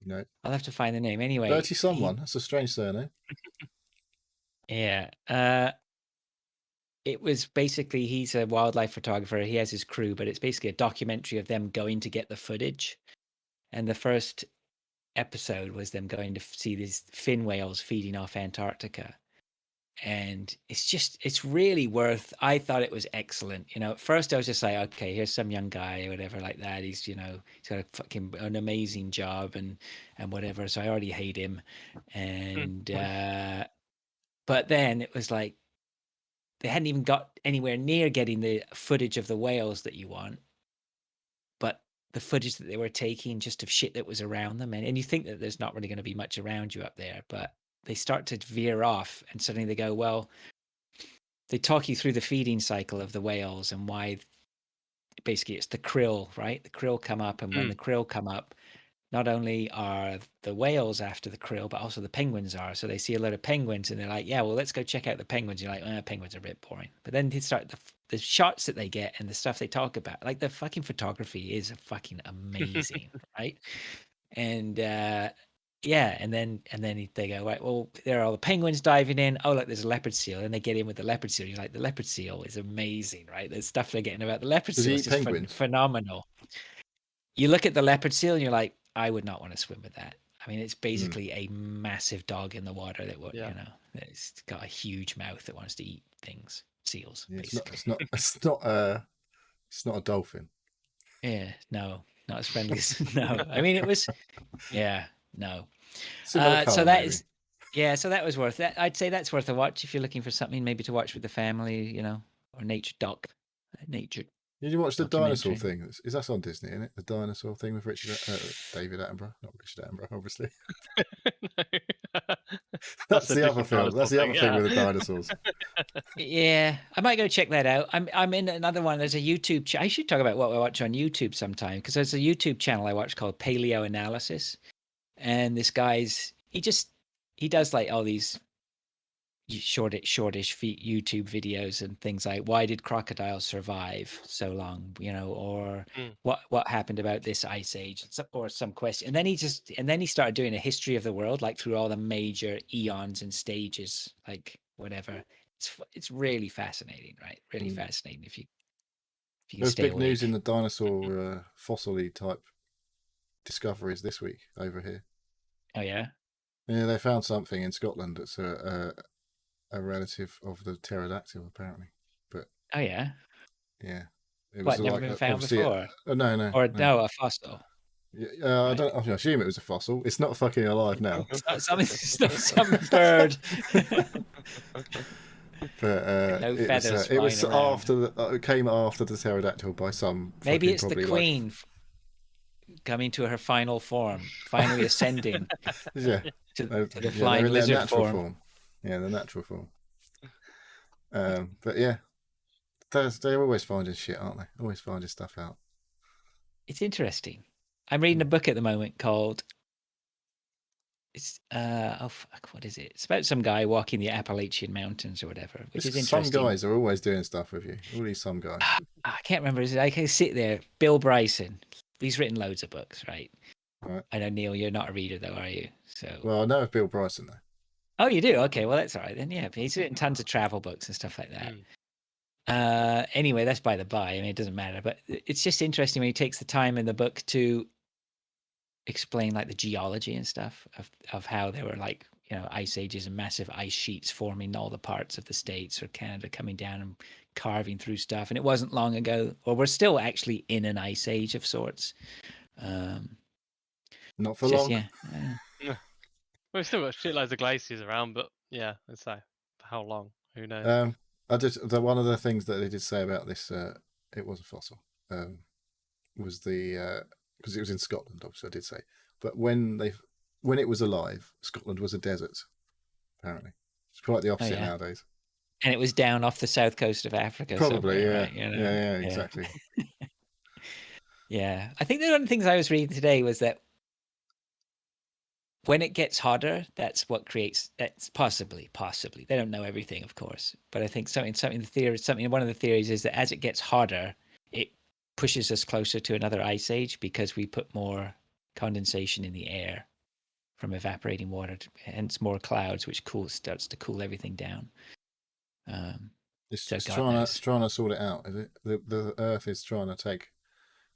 No. I'll have to find the name. Anyway. Bertie someone? That's a strange surname. Yeah. It was basically, he's a wildlife photographer. He has his crew, but it's basically a documentary of them going to get the footage. And the first episode was them going to see these fin whales feeding off Antarctica. and it's really worth. I thought it was excellent. At first I was just like, okay, here's some young guy or whatever like that. He's got an amazing job and whatever. So I already hate him, and but then it was like they hadn't even got anywhere near getting the footage of the whales that you want, but the footage that they were taking just of shit that was around them, and you think that there's not really going to be much around you up there, but they start to veer off, and suddenly they go, well. They talk you through the feeding cycle of the whales and why basically it's the krill, right? The krill come up, and when the krill come up, not only are the whales after the krill, but also the penguins are. So they see a lot of penguins and they're like, yeah, well, let's go check out the penguins. You're like, penguins are a bit boring. But then they start the shots that they get and the stuff they talk about. Like the fucking photography is fucking amazing, right? And yeah, and then they go, right, well, there are all the penguins diving in. Oh, look, there's a leopard seal. And they get in with the leopard seal. You're like, the leopard seal is amazing, right? The stuff they're getting about the leopard Does seal he is eat just penguins? phenomenal. You look at the leopard seal and you're like, I would not want to swim with that. I mean, it's basically a massive dog in the water that would, it's got a huge mouth that wants to eat things, seals. Yeah, basically. it's not a dolphin. Yeah, no, not as friendly as no. I mean, it was, no. Similar colour, So that maybe. is, so that was worth that. I'd say that's worth a watch if you're looking for something maybe to watch with the family, or nature nature. Did you watch the dinosaur documentary. thing? Is that on Disney, isn't it? The dinosaur thing with David Attenborough, not Richard Attenborough, obviously. That's the other film. That's the other thing with the dinosaurs. Yeah, I might go check that out. I'm in another one. There's a YouTube. I should talk about what I watch on YouTube sometime, because there's a YouTube channel I watch called Paleo Analysis, and this guy's he does like all these shortish YouTube videos and things like, why did crocodiles survive so long, or what happened about this ice age, or some question. And then he started doing a history of the world, like through all the major eons and stages, like whatever. It's really fascinating, right? Really fascinating if you can There's stay big awake. news in the dinosaur fossil-y type discoveries this week over here. Oh yeah. Yeah, they found something in Scotland that's a relative of the pterodactyl, apparently. But oh yeah. Yeah, it was Never been found obviously before? No, A fossil. Yeah, Right. I assume it was a fossil. It's not fucking alive now. It's not some bird. But no feathers. it was around. after it came after the pterodactyl by some. Maybe it's the queen coming to her final form, finally ascending. To the flying lizard form. Yeah, the natural form. But yeah, they're always finding shit, aren't they? Always finding stuff out. It's interesting. I'm reading a book at the moment called what is it? It's about some guy walking the Appalachian Mountains or whatever, which is interesting. Some guys are always doing stuff with you. All these some guys. I can't remember. I can sit there. Bill Bryson. He's written loads of books, right? I know, Neil, you're not a reader though, are you? So. Well, I know of Bill Bryson though. Oh, you do? Okay, well that's all right then. Yeah, he's written tons of travel books and stuff like that. Anyway, that's by the by. I mean, it doesn't matter, but it's just interesting when he takes the time in the book to explain like the geology and stuff of how there were like, ice ages and massive ice sheets forming all the parts of the States or Canada, coming down and carving through stuff. And it wasn't long ago, or we're still actually in an ice age of sorts. Not for long. We've still got shitloads of glaciers around, but yeah, let's say for how long? Who knows? One of the things that they did say about this, it was a fossil, was because it was in Scotland, obviously I did say, but when it was alive, Scotland was a desert. Apparently, it's quite the opposite nowadays. And it was down off the south coast of Africa. Probably, yeah. Right? Yeah, exactly. Yeah, I think one of the things I was reading today was that when it gets hotter, that's possibly. They don't know everything, of course, but I think one of the theories is that as it gets hotter, it pushes us closer to another ice age because we put more condensation in the air from evaporating water, hence more clouds, which starts to cool everything down. It's trying to sort it out, is it? The Earth is trying to take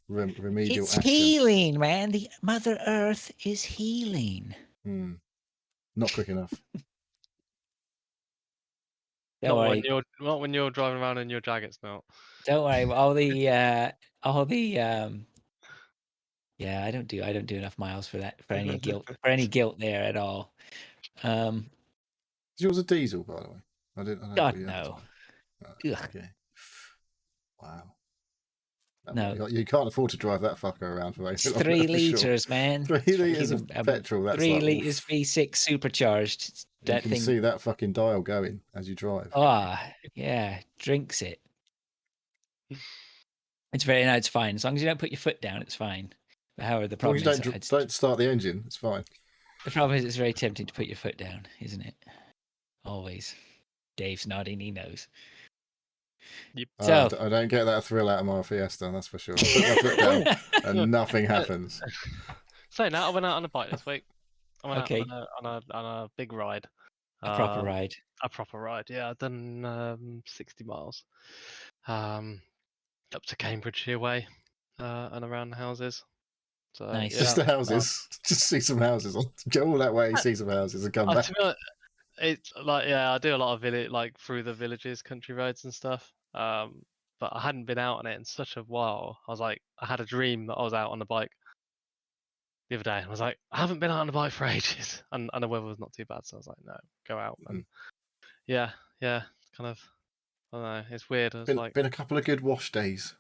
remedial action. It's healing, man. The Mother Earth is healing. Not quick enough. Don't worry. Not when you're driving around in your Jag. It's not. Don't worry. All the yeah, I don't do enough miles for that for any guilt there at all. Is yours a diesel, by the way? I don't God think you no. Right, Ugh. okay. Wow. No. You can't afford to drive that fucker around for It's 3 liters, man. 3 litres of petrol. That's 3 like, liters V6 supercharged. you That can thing. see that fucking dial going as you drive. Yeah, drinks it. It's very no, it's fine. As long as you don't put your foot down, it's fine. But however, the As long problem as you is don't start the engine, it's fine. the problem is it's very tempting to put your foot down, isn't it? Always. Dave's nodding, he knows. Yep. So I don't get that thrill out of my Fiesta, that's for sure. I put my foot down and nothing happens. Saying that, I went out on a bike this week. I went Okay. out on a big ride. A proper ride. A proper ride, yeah. I've done 60 miles. Up to Cambridgeshire way, and around the houses. So Nice. yeah, Just the houses. Just see some houses. Go all that way, see some houses, and come back. to be honest, it's like I do a lot of like through the villages, country roads and stuff. But I hadn't been out on it in such a while. I had a dream that I was out on the bike the other day. And I was like, I haven't been out on the bike for ages, and the weather was not too bad. So I was like, no, go out. And yeah, kind of. I don't know. It's weird. It's been a couple of good wash days.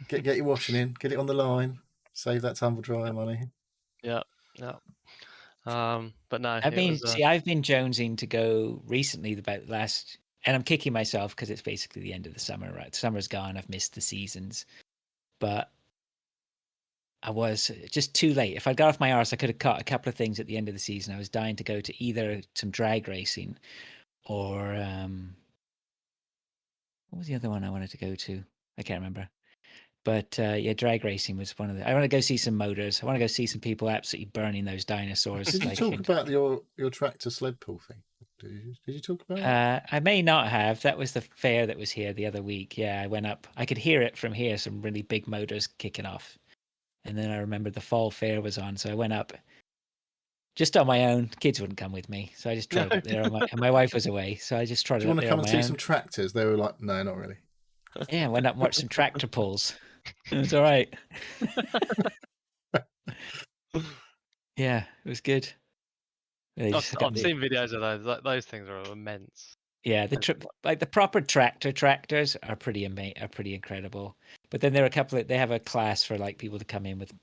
Get your washing in. Get it on the line. Save that tumble dryer money. Yeah. But no, I've been jonesing to go recently about last, and I'm kicking myself because it's basically the end of the summer, right? Summer's gone. I've missed the seasons, but I was just too late. If I got off my arse, I could have caught a couple of things at the end of the season. I was dying to go to either some drag racing or what was the other one I wanted to go to? I can't remember. But yeah, drag racing was one of the. I want to go see some motors. I want to go see some people absolutely burning those dinosaurs. Did you talk about your tractor sled pull thing? Did you talk about it? I may not have. That was the fair that was here the other week. Yeah, I went up. I could hear it from here. Some really big motors kicking off. And then I remembered the fall fair was on, so I went up just on my own. Kids wouldn't come with me, so I just trotted up there. And my wife was away, so I just trotted up there. Do you want to come and see some tractors? They were like, no, not really. Yeah, I went up and watched some tractor pulls. It was all right. Yeah, it was good. I've seen videos of those. Those things are immense. Yeah, like the proper tractors are pretty incredible. But then there are a couple they have a class for like people to come in with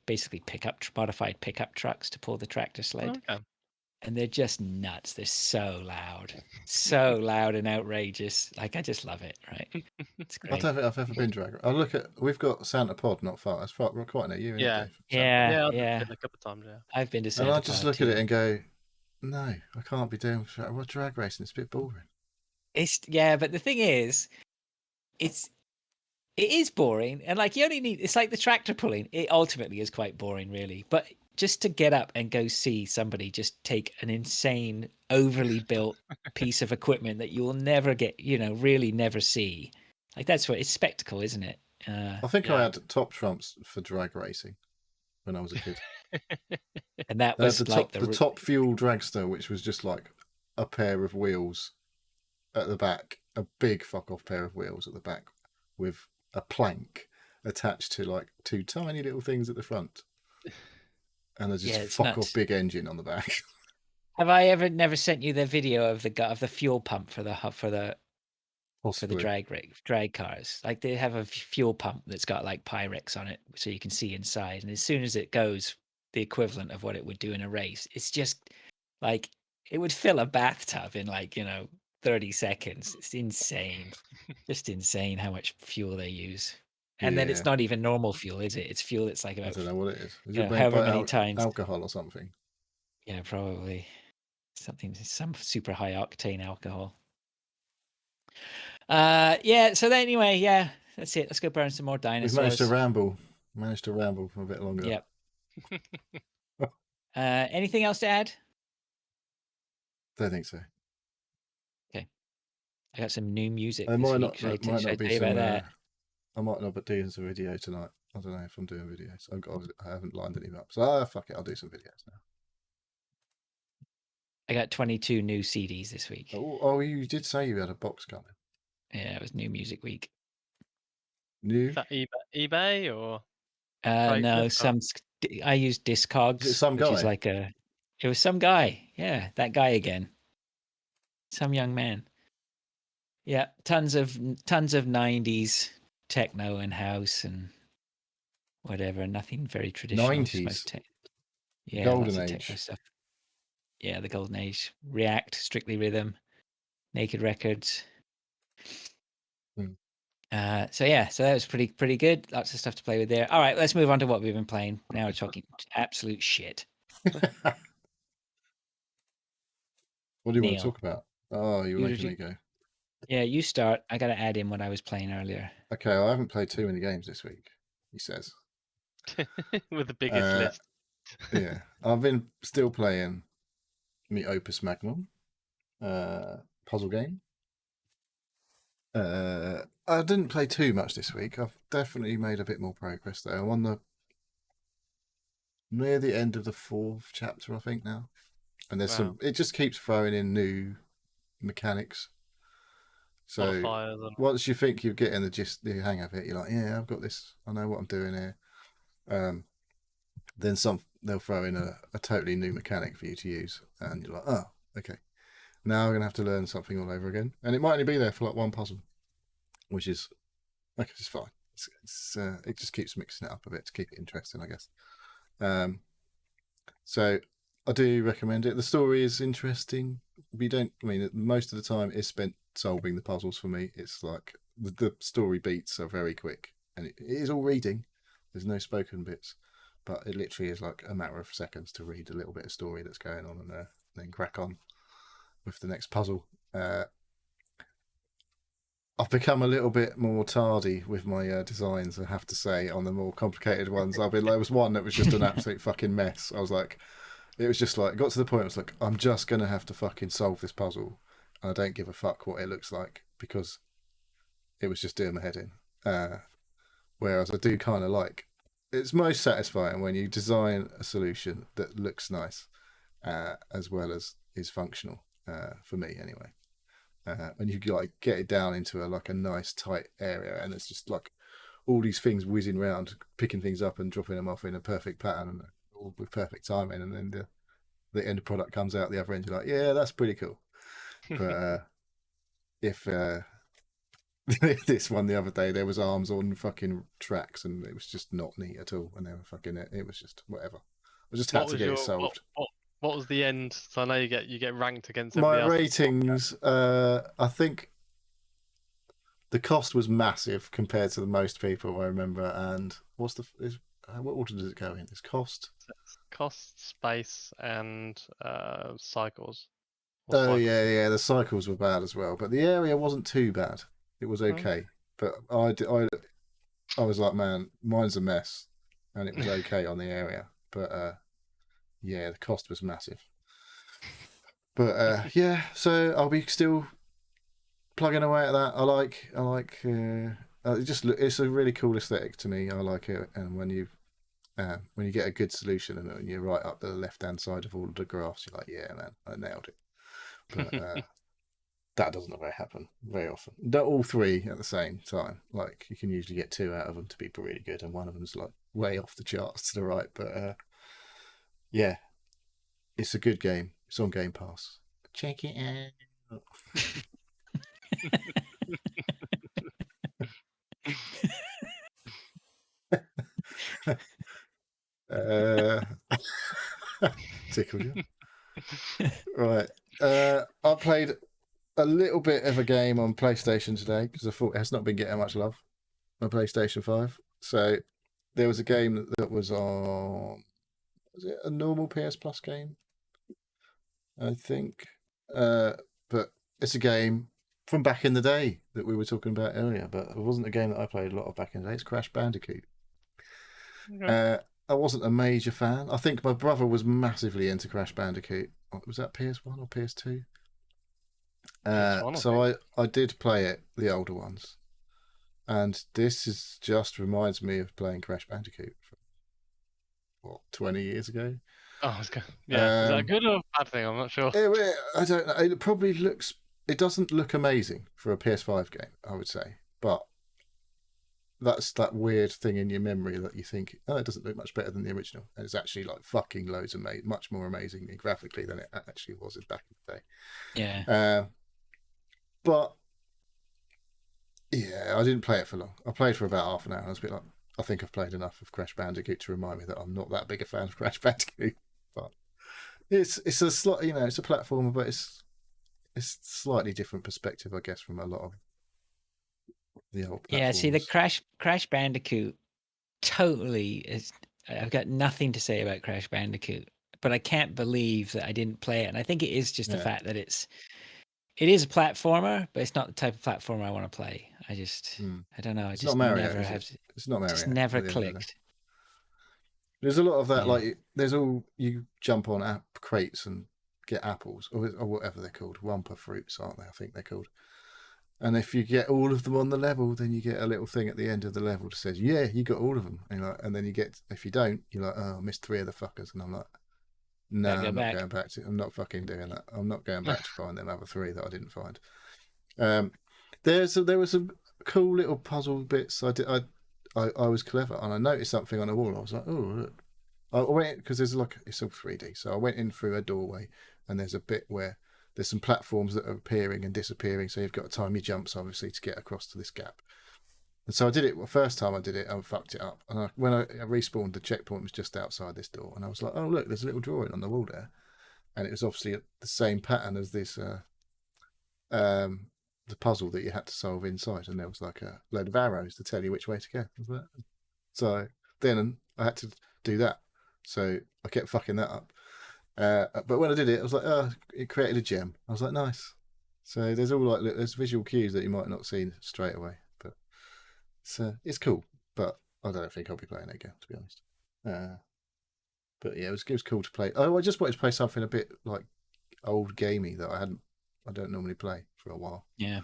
basically modified pickup trucks to pull the tractor sled. Okay. And they're just nuts. They're so loud and outrageous. Like I just love it, right? It's great. I don't think I've ever been drag. We've got Santa Pod not far. It's quite near you, isn't it, Dave? Yeah. I've been a couple of times, yeah. I've been to Santa Pod. Pod. And I just look at it and go, no, I can't be doing drag racing. It's a bit boring. But the thing is, it is boring, and like you only need. It's like the tractor pulling. It ultimately is quite boring, really. But just to get up and go see somebody just take an insane, overly built piece of equipment that you will never get, really never see. Like that's what it's spectacle, isn't it? I think I had top trumps for drag racing when I was a kid. And that was the top fuel dragster, which was just like a pair of wheels at the back, a big fuck off pair of wheels at the back with a plank attached to like two tiny little things at the front. And there's just fuck off big engine on the back. Have I never sent you the video of the fuel pump for the drag cars? Like they have a fuel pump that's got like Pyrex on it, so you can see inside. And as soon as it goes, the equivalent of what it would do in a race, it's just like it would fill a bathtub in 30 seconds. It's insane, just insane how much fuel they use. And then it's not even normal fuel, is it? It's fuel that's like about, I don't know what it is. Is it however many times alcohol or something? Yeah, probably some super high octane alcohol. Yeah. So anyway, yeah, that's it. Let's go burn some more dinosaurs. We've managed to ramble for a bit longer. Yep. Anything else to add? Don't think so. Okay. I got some new music. I might not be about that. I might not be doing some video tonight. I don't know if I'm doing videos. I haven't lined any up. So fuck it, I'll do some videos now. I got 22 new CDs this week. Oh, you did say you had a box coming. Yeah, it was New Music Week. New? Is that eBay or? No, Craigslist? I used Discogs, Is it some which is guy? like it was some guy. Yeah, that guy again. Some young man. Yeah, tons of 90s techno and house and whatever. Nothing very traditional. Just 90s. most yeah, Golden lots of age. techno stuff. Yeah, the golden age. React, Strictly Rhythm, Naked Records. Hmm. So that was pretty good. Lots of stuff to play with there. All right, let's move on to what we've been playing. Now we're talking absolute shit. What do you want Neil, to talk about? Oh, you're making me go. Yeah, you start. I got to add in what I was playing earlier. Okay, I haven't played too many games this week, he says. With the biggest list. Yeah, I've been still playing me Opus Magma puzzle game. I didn't play too much this week. I've definitely made a bit more progress though. I'm on near the end of the 4th chapter, I think now. And there's some. It just keeps throwing in new mechanics. So Modifiers and... once you think you're getting the hang of it, you're like, yeah, I've got this. I know what I'm doing here. Then they'll throw in a totally new mechanic for you to use, and you're like, oh, okay. Now I'm gonna have to learn something all over again, and it might only be there for like one puzzle, which is okay, it's fine. It just keeps mixing it up a bit to keep it interesting, I guess. So I do recommend it. The story is interesting. Most of the time it's spent solving the puzzles for me. It's like the story beats are very quick, and it is all reading. There's no spoken bits, but it literally is like a matter of seconds to read a little bit of story that's going on, and then crack on with the next puzzle. I've become a little bit more tardy with my designs, I have to say, on the more complicated ones. There was one that was just an absolute fucking mess. It was just like, it got to the point, I was like, I'm just going to have to fucking solve this puzzle. And I don't give a fuck what it looks like, because it was just doing my head in. Whereas I do kind of like, it's most satisfying when you design a solution that looks nice, as well as is functional, for me anyway. When you like get it down into a nice tight area, and it's just like all these things whizzing around, picking things up and dropping them off in a perfect pattern, and all with perfect timing, and then the end product comes out the other end, you're like, yeah, that's pretty cool. But if this one the other day, there was arms on fucking tracks, and it was just not neat at all, and they were fucking it was just whatever. I just had to get it solved. What was the end? So I know you get ranked against my everybody else. ratings. I think the cost was massive compared to most people I remember. And what order does it go in? It's cost, space, and cycles. Oh yeah. The cycles were bad as well, but the area wasn't too bad. It was okay, but I was like, man, mine's a mess, and it was okay on the area, but yeah, the cost was massive. But yeah, so I'll be still plugging away at that. I like it's a really cool aesthetic to me. I like it, and when you get a good solution and you're right up the left hand side of all of the graphs, you're like, yeah, man, I nailed it. But that doesn't ever happen very often. Not all three at the same time. Like, you can usually get 2 out of them to be really good, and one of them's like way off the charts to the right. But yeah, it's a good game. It's on Game Pass. Check it out. Tickled you. Right. I played a little bit of a game on PlayStation today because I thought it has not been getting much love on PlayStation 5. So there was a game that was on, was it a normal PS Plus game? I think. But it's a game from back in the day that we were talking about earlier, but it wasn't a game that I played a lot of back in the day. It's Crash Bandicoot. Okay. I wasn't a major fan. I think my brother was massively into Crash Bandicoot. Was that PS1 or PS2? So I did play it, the older ones. And this just reminds me of playing Crash Bandicoot from, 20 years ago? Oh, I was yeah. Is that a good or a bad thing? I'm not sure. I don't know. It probably looks. It doesn't look amazing for a PS5 game, I would say, but that's that weird thing in your memory that you think, oh, it doesn't look much better than the original, and it's actually like fucking loads much more amazing graphically than it actually was back in the day. Yeah. But yeah, I didn't play it for long. I played for about half an hour. I was a bit like, I think I've played enough of Crash Bandicoot to remind me that I'm not that big a fan of Crash Bandicoot. But it's a slight, it's a platformer, but it's slightly different perspective, I guess, from a lot of the old platforms. Yeah, see, the Crash Bandicoot totally is. I've got nothing to say about Crash Bandicoot, but I can't believe that I didn't play it. And I think it is just the fact that it is a platformer, but it's not the type of platformer I want to play. I don't know. It's not Mario. It's not Mario. Just never clicked. There's a lot of that. Like, there's you jump on crates and get apples or whatever they're called, Wumpa fruits, aren't they? I think they're called. And if you get all of them on the level, then you get a little thing at the end of the level that says, "Yeah, you got all of them." And then you get, if you don't, you're like, "Oh, I missed 3 of the fuckers." And I'm like, "No, I'm not going back to. I'm not fucking doing that. I'm not going back to find them other 3 that I didn't find." There was some cool little puzzle bits. I was clever, and I noticed something on the wall. I was like, "Oh, look!" I went because it's all 3D. So I went in through a doorway, and there's a bit where there's some platforms that are appearing and disappearing. So you've got to time your jumps, obviously, to get across to this gap. And so I did it. Well, first time I did it, I fucked it up. And when I respawned, the checkpoint was just outside this door, and I was like, "Oh, look, there's a little drawing on the wall there," and it was obviously the same pattern as this. The puzzle that you had to solve inside, and there was like a load of arrows to tell you which way to go. So then I had to do that. So I kept fucking that up. But when I did it, I was like, oh, it created a gem. I was like, nice. So there's there's visual cues that you might not see straight away, but it's cool. But I don't think I'll be playing it again, to be honest. But yeah, it was cool to play. Oh, I just wanted to play something a bit like old gamey that I don't normally play for a while. Yeah.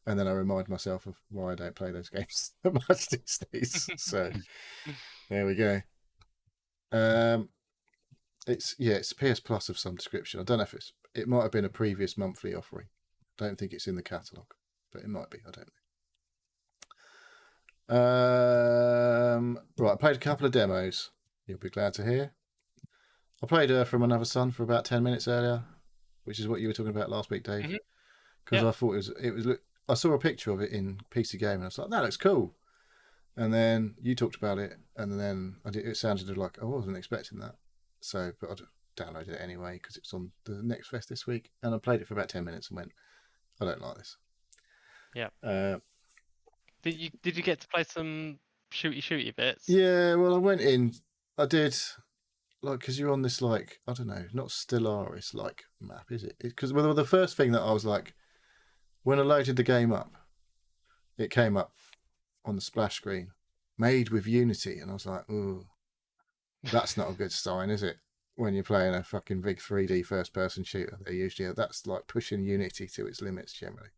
And then I remind myself of why I don't play those games so much these days. So there we go. It's PS Plus of some description. I don't know if it might have been a previous monthly offering. I don't think it's in the catalogue, but it might be. I don't know. Right, I played a couple of demos. You'll be glad to hear. I played From Another Sun for about 10 minutes earlier, which is what you were talking about last week, Dave. Because I thought it was. I saw a picture of it in PC Game, and I was like, "That looks cool." And then you talked about it, and then it sounded like I wasn't expecting that. So, but I downloaded it anyway because it's on the Next Fest this week, and I played it for about 10 minutes and went, "I don't like this." Yeah. Did you get to play some shooty bits? Yeah. Well, I went in. I did. Because you're on this I don't know, not Stellaris map, is it? Because the first thing that I was like, when I loaded the game up, it came up on the splash screen, made with Unity, and I was like, ooh, that's not a good sign, is it? When you're playing a fucking big 3D first-person shooter, that's like pushing Unity to its limits generally.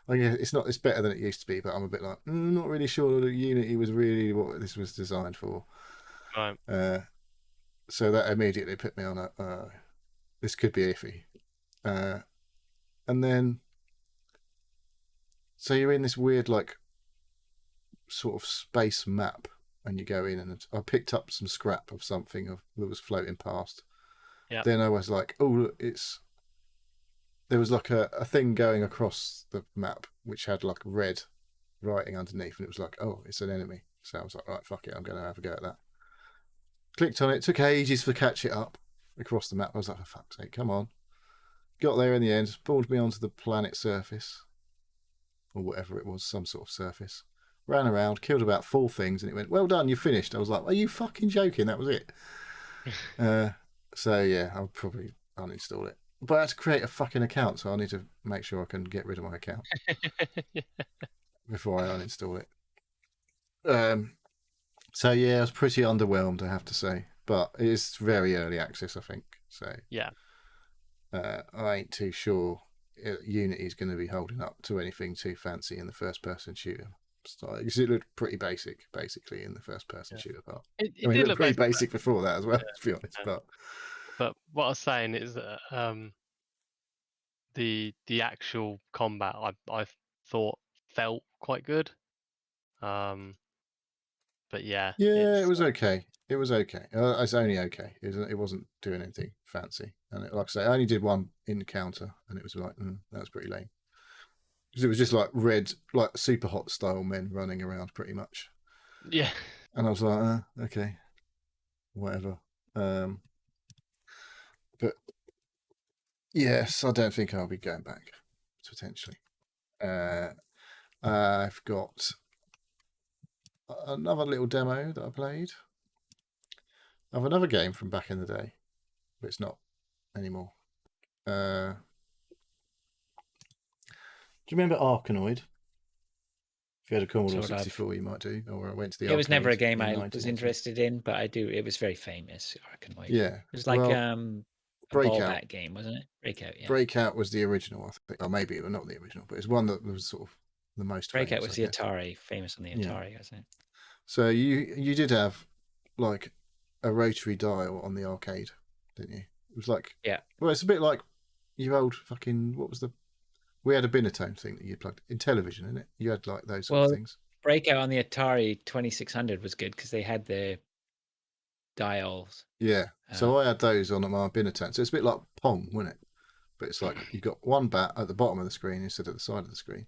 It's better than it used to be, but I'm a bit like, not really sure that Unity was really what this was designed for. Right. So that immediately put me on this could be iffy. And then, so you're in this weird, sort of space map, and you go in, and I picked up some scrap of something that was floating past. Yeah. Then I was like, oh, there was a thing going across the map, which had red writing underneath, and it was like, oh, it's an enemy. So I was like, right, fuck it, I'm going to have a go at that. Clicked on it, took ages to catch it up across the map. I was like, for fuck's sake, come on. Got there in the end, pulled me onto the planet surface, or whatever it was, some sort of surface. Ran around, killed about 4 things, and it went, well done, you finished. I was like, are you fucking joking? That was it. So yeah, I'll probably uninstall it. But I had to create a fucking account, so I need to make sure I can get rid of my account before I uninstall it. So yeah, I was pretty underwhelmed, I have to say, but it is very early access, I think. So yeah, I ain't too sure Unity is going to be holding up to anything too fancy in the first-person shooter. Because it looked pretty basic, basically, in the first-person shooter part. It did look pretty basic before that as well, to be honest. But But what I was saying is that the actual combat I thought felt quite good. But yeah, Yeah, it it's was okay. It was okay. It's only okay. It wasn't doing anything fancy. And like I say, I only did one encounter, and it was like that was pretty lame. Because it was just like red, like super hot style men running around, pretty much. yeah. And I was like, okay, whatever. But yes, I don't think I'll be going back. Potentially, I've got another little demo that I played of another game from back in the day, but it's not anymore. Do you remember Arkanoid? If you had a Commodore Sort of. 64, you might do. Or I went to the It was never a arcade game in I was 1980. interested in, but I do. It was very famous. Arkanoid. Yeah. It was like well, a Breakout. ball bat game, wasn't it? Breakout. Yeah. Breakout was the original, I think. Or maybe it was not the original, but it's one that was sort of the most Breakout famous, was I the guess. Atari, famous on the Atari, wasn't it? So you did have like a rotary dial on the arcade, didn't you? It was like well, it's a bit like your old fucking we had a Binatone thing that you plugged in television, innit? You had like those sort of things. Breakout on the Atari 2600 was good because they had the dials. Yeah. So I had those on my Binatone. So it's a bit like Pong, wasn't it? But it's like you've got one bat at the bottom of the screen instead of the side of the screen.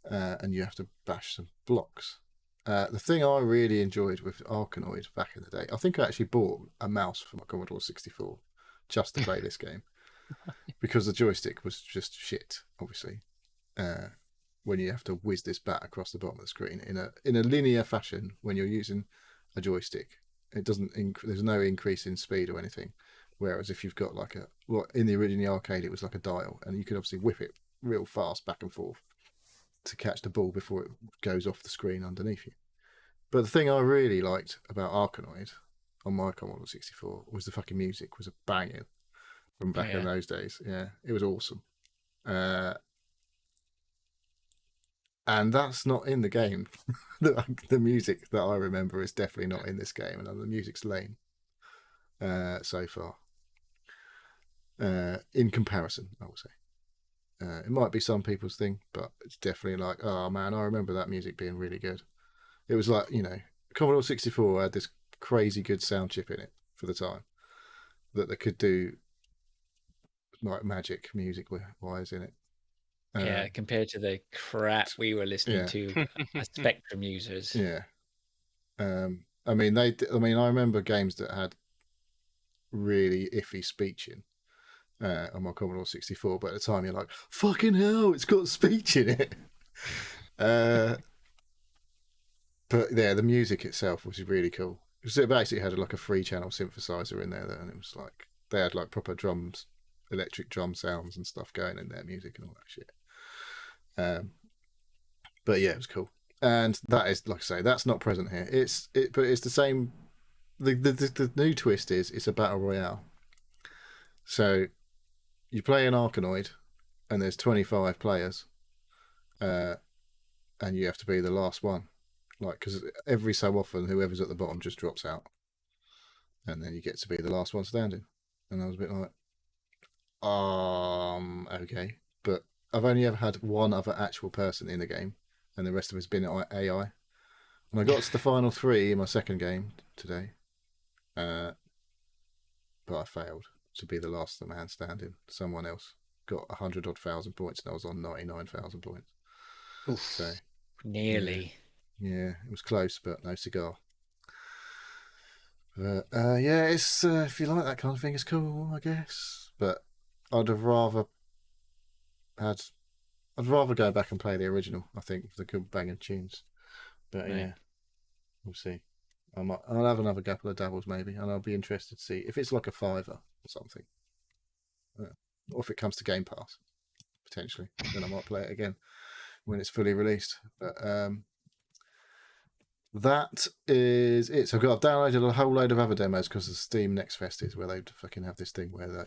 And you have to bash some blocks. The thing I really enjoyed with Arkanoid back in the day, I think I actually bought a mouse for my Commodore 64 just to play this game because the joystick was just shit, obviously. When you have to whiz this bat across the bottom of the screen in a linear fashion when you're using a joystick, it doesn't. There's no increase in speed or anything. Whereas if you've got like in the original arcade, it was like a dial, and you could obviously whip it real fast back and forth to catch the ball before it goes off the screen underneath you. But the thing I really liked about Arkanoid on my Commodore 64 was the fucking music was a banging from back in those days. Yeah, it was awesome. And that's not in the game. The music that I remember is definitely not in this game, and the music's lame so far. In comparison, I would say. It might be some people's thing, but it's definitely like, oh man, I remember that music being really good. It was like, Commodore 64 had this crazy good sound chip in it for the time that they could do like magic music wise in it. Compared to the crap we were listening to as Spectrum users. Yeah. I remember games that had really iffy speech in on my Commodore 64, but at the time you're like, fucking hell, it's got speech in it. But yeah, the music itself was really cool. It basically had like a 3-channel synthesizer in there, and it was like they had like proper drums, electric drum sounds and stuff going in their music and all that shit. But yeah, it was cool. And that is, like I say, that's not present here. But it's the same. The new twist is it's a battle royale. So you play an Arkanoid, and there's 25 players, and you have to be the last one. Like, because every so often, whoever's at the bottom just drops out, and then you get to be the last one standing. And I was a bit like, okay, but I've only ever had one other actual person in the game, and the rest of it's been AI. And I got to the final 3 in my second game today, but I failed to be the last man standing. Someone else got 100,000 points, and I was on 99,000 points. Oof, so nearly. Yeah, it was close, but no cigar. But it's if you like that kind of thing, it's cool, I guess. But I'd rather go back and play the original. I think with the good banging tunes. But yeah, we'll see. I'll have another couple of dabbles maybe, and I'll be interested to see if it's like a $5 or something, or if it comes to Game Pass potentially. Then I might play it again when it's fully released. But that is it. So I've downloaded a whole load of other demos because the Steam Next Fest is where they fucking have this thing where they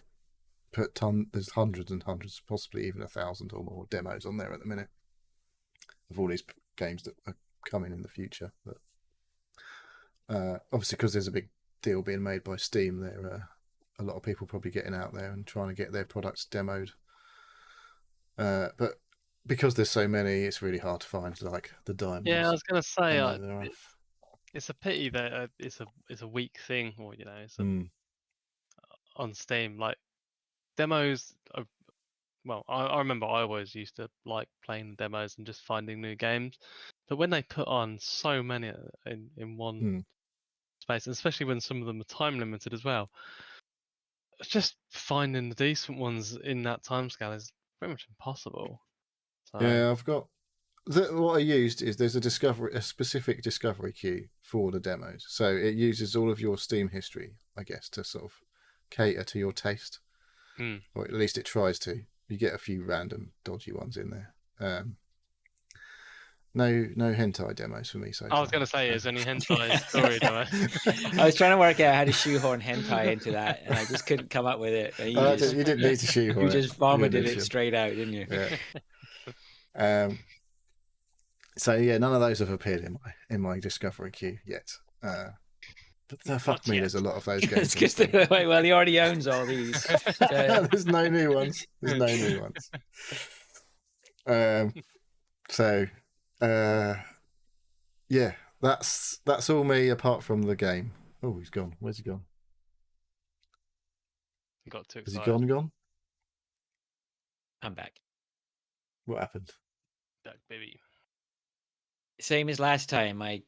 put there's hundreds and hundreds, possibly even 1,000 or more demos on there at the minute of all these games that are coming in the future. But obviously, because there's a big deal being made by Steam, they're a lot of people probably getting out there and trying to get their products demoed. But because there's so many, it's really hard to find like the diamonds. Yeah, I was gonna say It's it's a pity that it's a weak thing, or it's on Steam. Like demos are, well, I remember I always used to like playing the demos and just finding new games. But when they put on so many in one space, and especially when some of them are time limited as well, it's just finding the decent ones in that timescale is pretty much impossible. So, Yeah, I've got what I used is there's a specific discovery queue for the demos. So it uses all of your Steam history, I guess, to sort of cater to your taste, or at least it tries to. You get a few random dodgy ones in there. No hentai demos for me so far. I was going to say, is any hentai story demo? I was trying to work out how to shoehorn hentai into that, and I just couldn't come up with it. And you didn't need to shoehorn it. You just vomited it straight out, didn't you? Yeah. So yeah, none of those have appeared in my discovery queue yet. But fuck me, there's a lot of those games. Well, he already owns all these. So. There's no new ones. Yeah, that's all me apart from the game. Oh, he's gone. Where's he gone? He got too excited. Is he gone? I'm back. What happened? Back, baby. Same as last time. My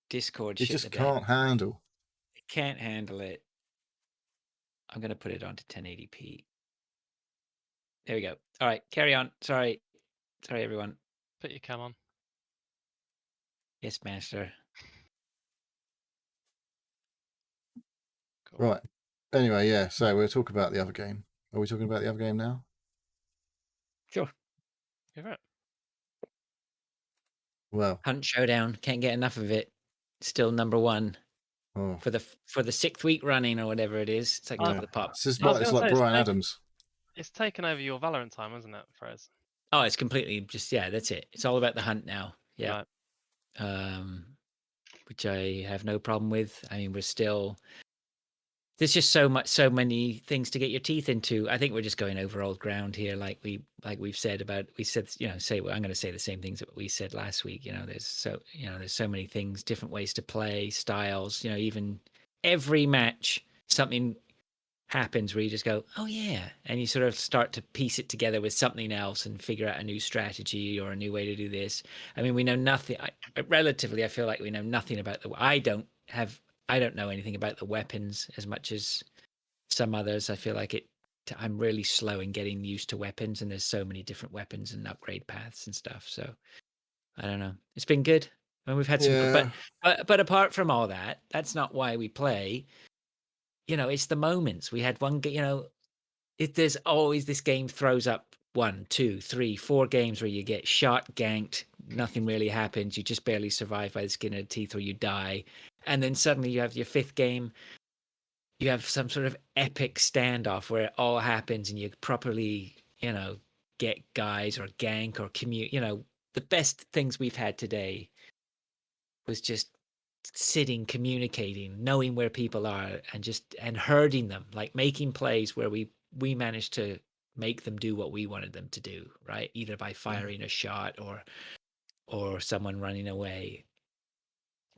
Discord. It just can't handle. It can't handle it. I'm gonna put it onto 1080p. There we go. All right, carry on. Sorry, everyone. Put your cam on. Yes, master. Cool. Right. Anyway, yeah. So we'll talk about the other game. Are we talking about the other game now? Sure. You're right. Well, Hunt Showdown. Can't get enough of it. Still number one for the 6th week running or whatever it is. It's like top of the pop. It's like Brian Adams. It's taken over your Valorant time, isn't it, Fres? Oh, it's completely just that's it. It's all about the hunt now. Yeah. Right. Which I have no problem with. I mean, there's just so many things to get your teeth into. I think we're just going over old ground here, I'm going to say the same things that we said last week. There's so many things, different ways to play, styles. Even every match, something happens where you just go, oh yeah, and you sort of start to piece it together with something else and figure out a new strategy or a new way to do this. I mean, we know nothing. I feel like we know nothing about I don't know anything about the weapons as much as some others. I feel like I'm really slow in getting used to weapons, and there's so many different weapons and upgrade paths and stuff. So I don't know. It's been good. I mean, we've had some, but apart from all that, that's not why we play. It's the moments. We had one, there's always this game throws up 1, 2, 3, 4 games where you get shot, ganked, nothing really happens. You just barely survive by the skin of the teeth or you die. And then suddenly you have your 5th game. You have some sort of epic standoff where it all happens and you properly, get guys or gank or commute. The best things we've had today was just sitting, communicating, knowing where people are and herding them, like making plays where we managed to make them do what we wanted them to do, right? Either by firing a shot or someone running away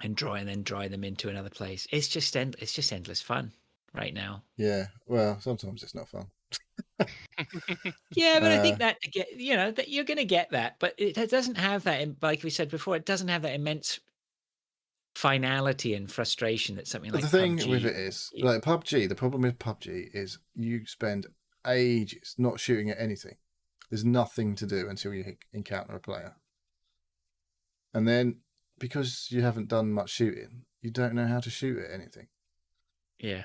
and drawing them into another place. It's just endless fun right now. Yeah. Well, sometimes it's not fun. Yeah, but I think that that you're going to get that, but it doesn't have that, like we said before, it doesn't have that immense finality and frustration that something like the thing PUBG, with it is like PUBG. The problem with PUBG is you spend ages not shooting at anything. There's nothing to do until you encounter a player, and then because you haven't done much shooting, you don't know how to shoot at anything. Yeah,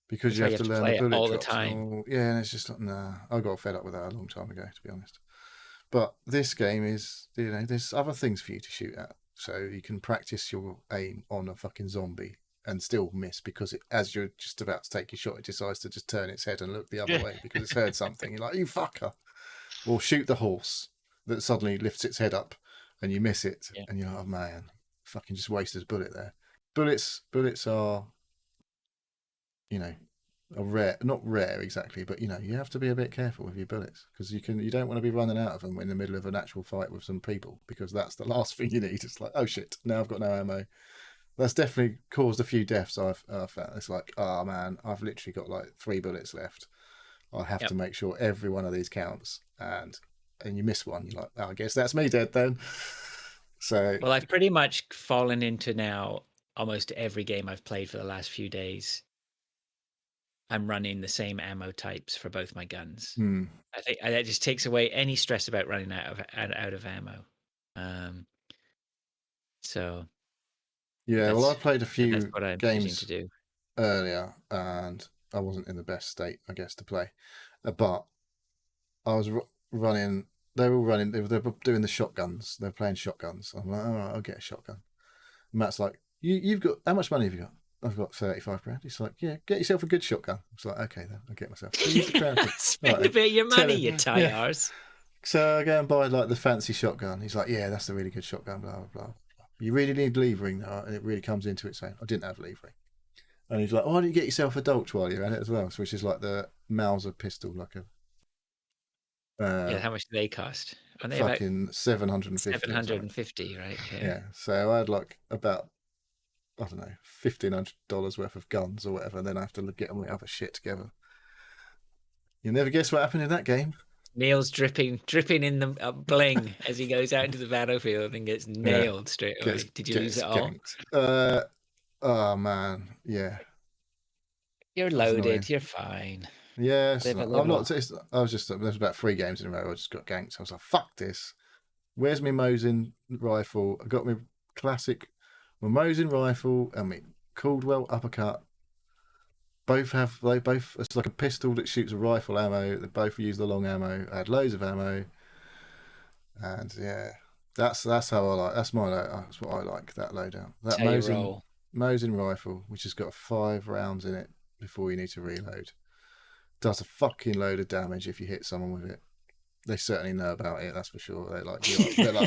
because you have to learn the bullet all drops the time. Yeah, and it's just like, nah. I got fed up with that a long time ago, to be honest. But this game is, there's other things for you to shoot at. So you can practice your aim on a fucking zombie and still miss because as you're just about to take your shot, it decides to just turn its head and look the other way because it's heard something. You're like, you fucker. Or shoot the horse that suddenly lifts its head up and you miss it. Yeah. And you're like, oh man, fucking just wasted a bullet there. Bullets are, are rare, not rare exactly, but you have to be a bit careful with your bullets because you don't want to be running out of them in the middle of an actual fight with some people because that's the last thing you need. It's like, oh shit, now I've got no ammo. That's definitely caused a few deaths. I've found. It's like, oh man, I've literally got like 3 bullets left. I have to make sure every one of these counts, and you miss one, you're like, oh, I guess that's me dead then. So Well, I've pretty much fallen into now almost every game I've played for the last few days. I'm running the same ammo types for both my guns. I think that just takes away any stress about running out of ammo. So yeah, well, I played a that's few what I'm choosing to games do. earlier, and I wasn't in the best state, I guess, to play. But I was running. They were all running. They were doing the shotguns. They're playing shotguns. I'm like, all right, I'll get a shotgun. And Matt's like, you've got how much money have you got? I've got 35 grand. He's like, yeah, get yourself a good shotgun. It's like, okay, then I'll get myself. So use the crown. Spend a bit of your money, you tie-arse. So I go and buy like the fancy shotgun. He's like, yeah, that's a really good shotgun. Blah blah blah. You really need levering though, and it really comes into it saying, I didn't have levering. And he's like, why don't you get yourself a Dolch while you're at it as well? Which is like the Mauser pistol, like a. Yeah, how much do they cost? Are they fucking about 750? 750, right? Yeah. So I had like about, I don't know, $1,500 worth of guns or whatever, and then I have to get all the other shit together. You'll never guess what happened in that game. Neil's dripping in the bling as he goes out into the battlefield and gets nailed straight away. Did you lose it all? Oh man, yeah. You're loaded. You're fine. Yeah, I'm not. I was just. There's about 3 games in a row. I just got ganked. I was like, "Fuck this! Where's my Mosin rifle? I got my classic, my Mosin rifle and my Caldwell uppercut. They both. It's like a pistol that shoots a rifle ammo. They both use the long ammo. I had loads of ammo, and yeah, that's how I like. That's what I like. That loadout. That Mosin rifle, which has got 5 rounds in it before you need to reload. Does a fucking load of damage if you hit someone with it. They certainly know about it, that's for sure. They're like,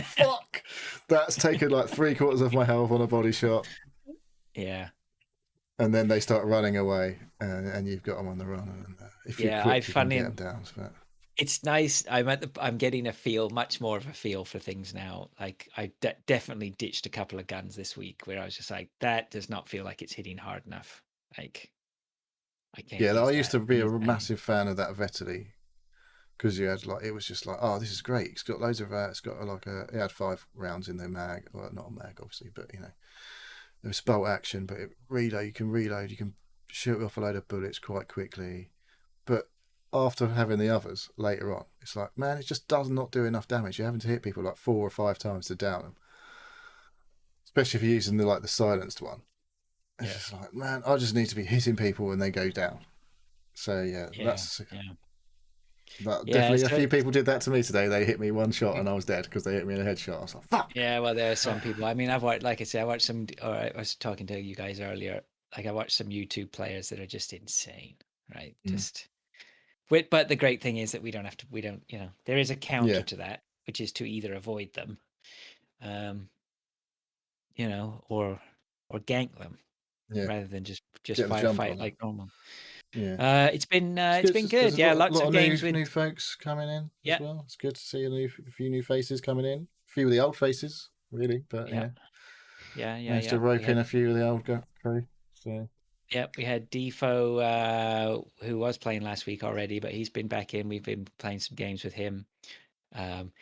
fuck! That's taken like 3/4 of my health on a body shot. Yeah. And then they start running away, and you've got them on the run. And if you're quick, you can get them down. But it's nice. I'm getting much more of a feel for things now. Like I definitely ditched a couple of guns this week where I was just like, that does not feel like it's hitting hard enough. Like I can't. Yeah, I used to be a massive fan of that Vetterli because you had like, it was just like, oh, this is great. It's got loads of it's got like it had 5 rounds in the mag, well, not a mag obviously, but there was bolt action, but you can reload, you can shoot off a load of bullets quite quickly. But after having the others later on, it's like, man, it just does not do enough damage. You're having to hit people like 4 or 5 times to down them, especially if you're using the silenced one. It's just like, man, I just need to be hitting people when they go down. So definitely a few people did that to me today. They hit me 1 shot and I was dead because they hit me in a headshot. I was like, fuck. Yeah, well, there are some people. I mean, I watched some. Or I was talking to you guys earlier. Like, I watched some YouTube players that are just insane, right? But the great thing is that we don't. There is a counter to that, which is to either avoid them, or gank them, rather than just firefight like normal. Yeah, it's been good. Yeah, lots of games with new folks coming in as well. It's good to see a few new faces coming in. A few of the old faces, really, but managed to rope in a few of the old crew. So we had Defo, who was playing last week already, but he's been back in. We've been playing some games with him. Some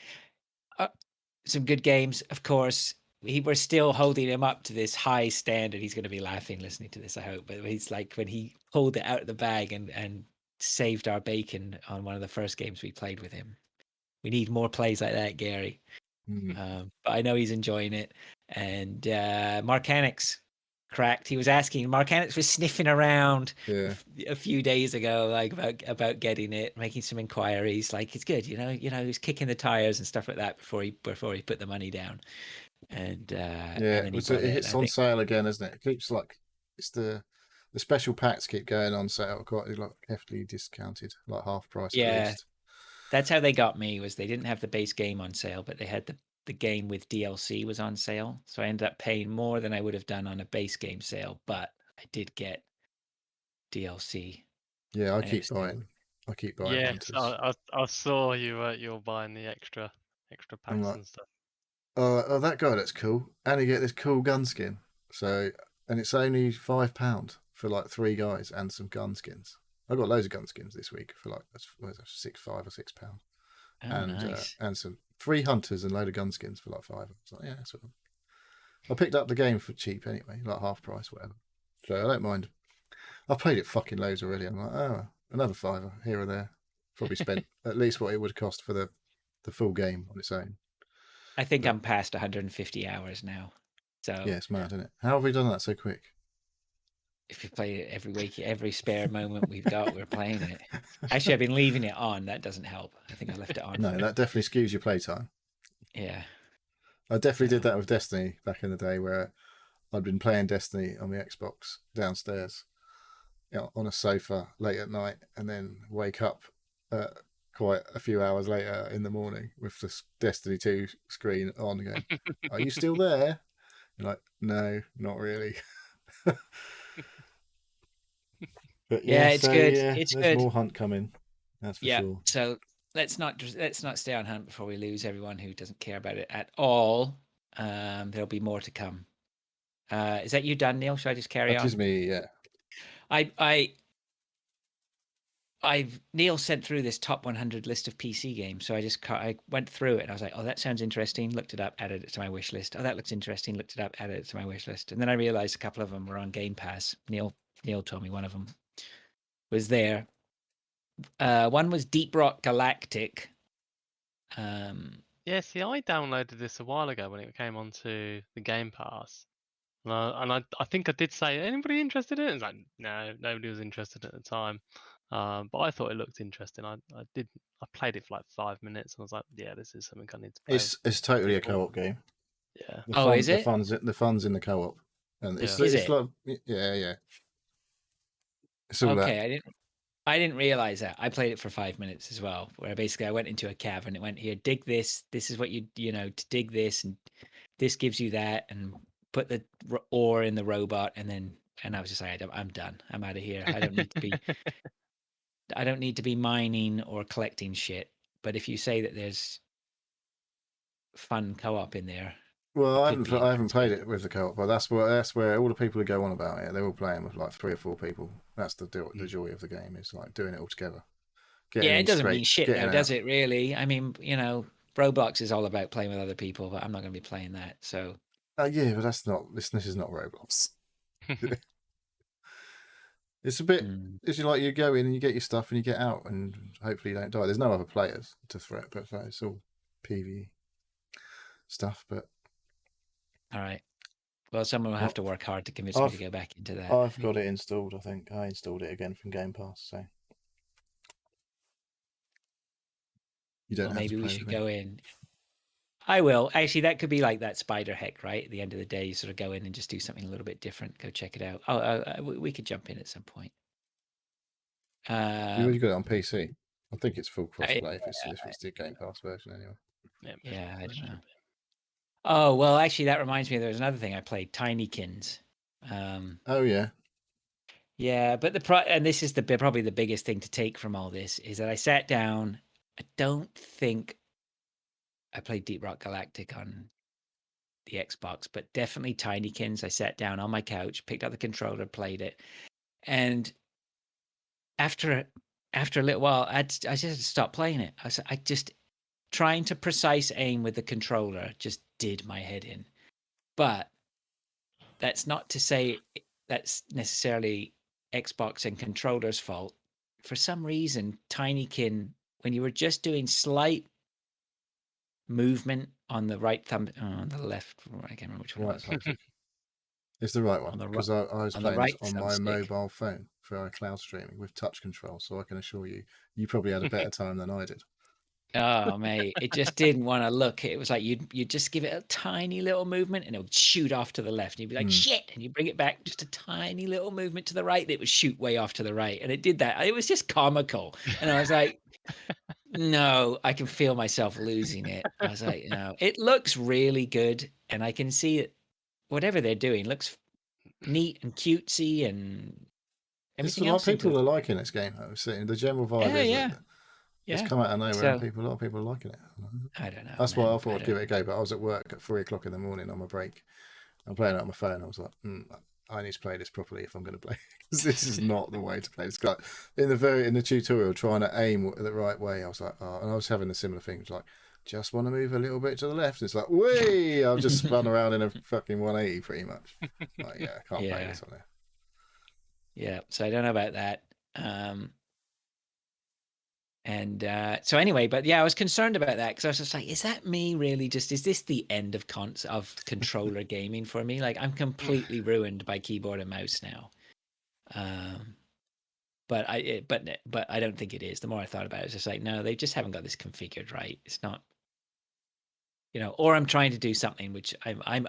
good games, of course. We're still holding him up to this high standard. He's going to be laughing listening to this, I hope. But he's like, when he pulled it out of the bag and saved our bacon on one of the first games we played with him. We need more plays like that, Gary. But I know he's enjoying it. And Marcanix cracked. He was asking. Marcanix was sniffing around a few days ago, like about getting it, making some inquiries. Like, it's good, he was kicking the tires and stuff like that before he put the money down. And and then it hits on sale again, isn't it? It keeps it's the special packs keep going on sale, quite heavily discounted, like half price. Yeah, that's how they got me. Was they didn't have the base game on sale, but they had the game with DLC was on sale. So I ended up paying more than I would have done on a base game sale, but I did get DLC Yeah, I And it keep was still buying. I keep buying Yes, hunters. I saw you were buying the extra I'm packs like, and stuff. oh, that guy looks cool, and you get this cool gun skin. So, and it's only £5 for like 3 guys and some gun skins. I got loads of gun skins this week for like what is it, £5 or £6, oh nice. and some 3 hunters and a load of gun skins for like 5. I was like, yeah, that's what I picked up the game for cheap anyway, like half price, whatever. So I don't mind. I've played it fucking loads already. I'm like, oh, another £5 here or there. Probably spent at least what it would cost for the full game on its own. I think But I'm past 150 hours now. So yeah, it's mad, isn't it? How have we done that so quick? if you play it every week, every spare moment we've got, we're playing it. Actually, I've been leaving it on. That doesn't help. I think I left it on. No, that definitely skews your playtime. Yeah. I definitely did that with Destiny back in the day, where I'd been playing Destiny on the Xbox downstairs, on a sofa late at night, and then wake up quite a few hours later in the morning with the Destiny 2 screen on again. Are you still there? You're like, no, not really. But Yeah, yeah, it's so good. yeah, It's there's good. more hunt coming. That's for Yeah. sure. So let's not stay on hunt before we lose everyone who doesn't care about it at all. There'll be more to come. Is that you done, Neil? Should I just carry That is on? me, yeah. I've Neil sent through this top 100 list of PC games, so I went through it and I was like, oh, that sounds interesting. Looked it up, added it to my wish list. Oh, that looks interesting. Looked it up, added it to my wish list, and then I realized a couple of them were on Game Pass. Neil told me one of them was there. One was Deep Rock Galactic. Yeah, see, I downloaded this a while ago when it came onto the Game Pass, and I think I did say, anybody interested in it? It's like, no, nobody was interested at the time. But I thought it looked interesting. I played it for like 5 minutes, and I was like, yeah, this is something I need to play with It's totally a people. co-op game. Yeah, Oh, is it? The fun's in the co-op, and Yeah. Is it's it? like yeah. It's all that. Okay, I didn't realize that. I played it for 5 minutes as well, where basically I went into a cavern. It went here, dig this. This is what to dig this, and this gives you that, and put the ore in the robot, and I was just like, I'm done. I'm out of here. I don't need to be. I don't need to be mining or collecting shit. But if you say that there's fun co-op in there, Well, it could be I haven't played interesting. it with the co-op, but that's where all the people who go on about it, they're all playing with like 3 or 4 people. That's the joy of the game, is like doing it all together, getting Yeah, it in doesn't mean scrapes, shit getting though, does out. it? Really? I mean, Roblox is all about playing with other people, but I'm not going to be playing that. So Yeah, but that's not this. This is not Roblox. It's a bit. mm. It's like you go in and you get your stuff and you get out, and hopefully you don't die. There's no other players to threat, but it's all PvE stuff. But All right. Well, someone will I- have to work hard to convince me to I've go back into that. I've got it installed. I think I installed it again from Game Pass, so you don't Well, have to maybe we play with should me. go in. I will. Actually, that could be like that spider heck, right? At the end of the day, you sort of go in and just do something a little bit different. Go check it out. Oh, we could jump in at some point. You already got it on PC. I think it's full I, crossplay if it's the Game Pass version anyway. yeah, I don't know. Oh, well, actually, that reminds me. There's another thing I played, Tinykins. Oh yeah, Yeah, but and this is probably the biggest thing to take from all this is that I sat down. I don't think I played Deep Rock Galactic on the Xbox, but definitely Tinykins. I sat down on my couch, picked up the controller, played it, and after a little while, I just stopped playing it. I just trying to precise aim with the controller just did my head in. But that's not to say that's necessarily Xbox and controller's fault. For some reason, Tinykin, when you were just doing slight movement on the right thumb, on the left, I can't remember which one it was. right. It's the right one, On the because I was on the playing this right on my thumbstick. mobile phone for cloud streaming with touch control, so I can assure you, you probably had a better time than I did. Oh mate, it just didn't want to look. It was like you'd just give it a tiny little movement and it would shoot off to the left. And you'd be like, shit, and you bring it back just a tiny little movement to the right, and it would shoot way off to the right. And it did that. It was just comical. And I was like, no, I can feel myself losing it. I was like, no, it looks really good, and I can see it. Whatever they're doing looks neat and cutesy, and Everything a lot else of seemed people to. are liking this game. I was saying the general vibe Yeah, is yeah, that it's yeah. come out of nowhere, and So a lot of people are liking it. I don't know, That's why I man. thought I'd give it a go. But I was at work at 3 o'clock in the morning on my break. I'm playing it on my phone. I was like, I need to play this properly if I'm going to play, because this is not the way to play this. Like in the tutorial, trying to aim the right way, I was like, oh, and I was having a similar thing. It's like, just want to move a little bit to the left. It's like, whee! I've just spun around in a fucking 180 pretty much. Like, yeah, I can't play Yeah. this on there. Yeah, so I don't know about that. So anyway, but yeah, I was concerned about that because I was just like, is that me really? Is this the end of controller gaming for me? Like, I'm completely ruined by keyboard and mouse now. But I don't think it is. The more I thought about it, it's just like, no, they just haven't got this configured right. It's not, or I'm trying to do something which I'm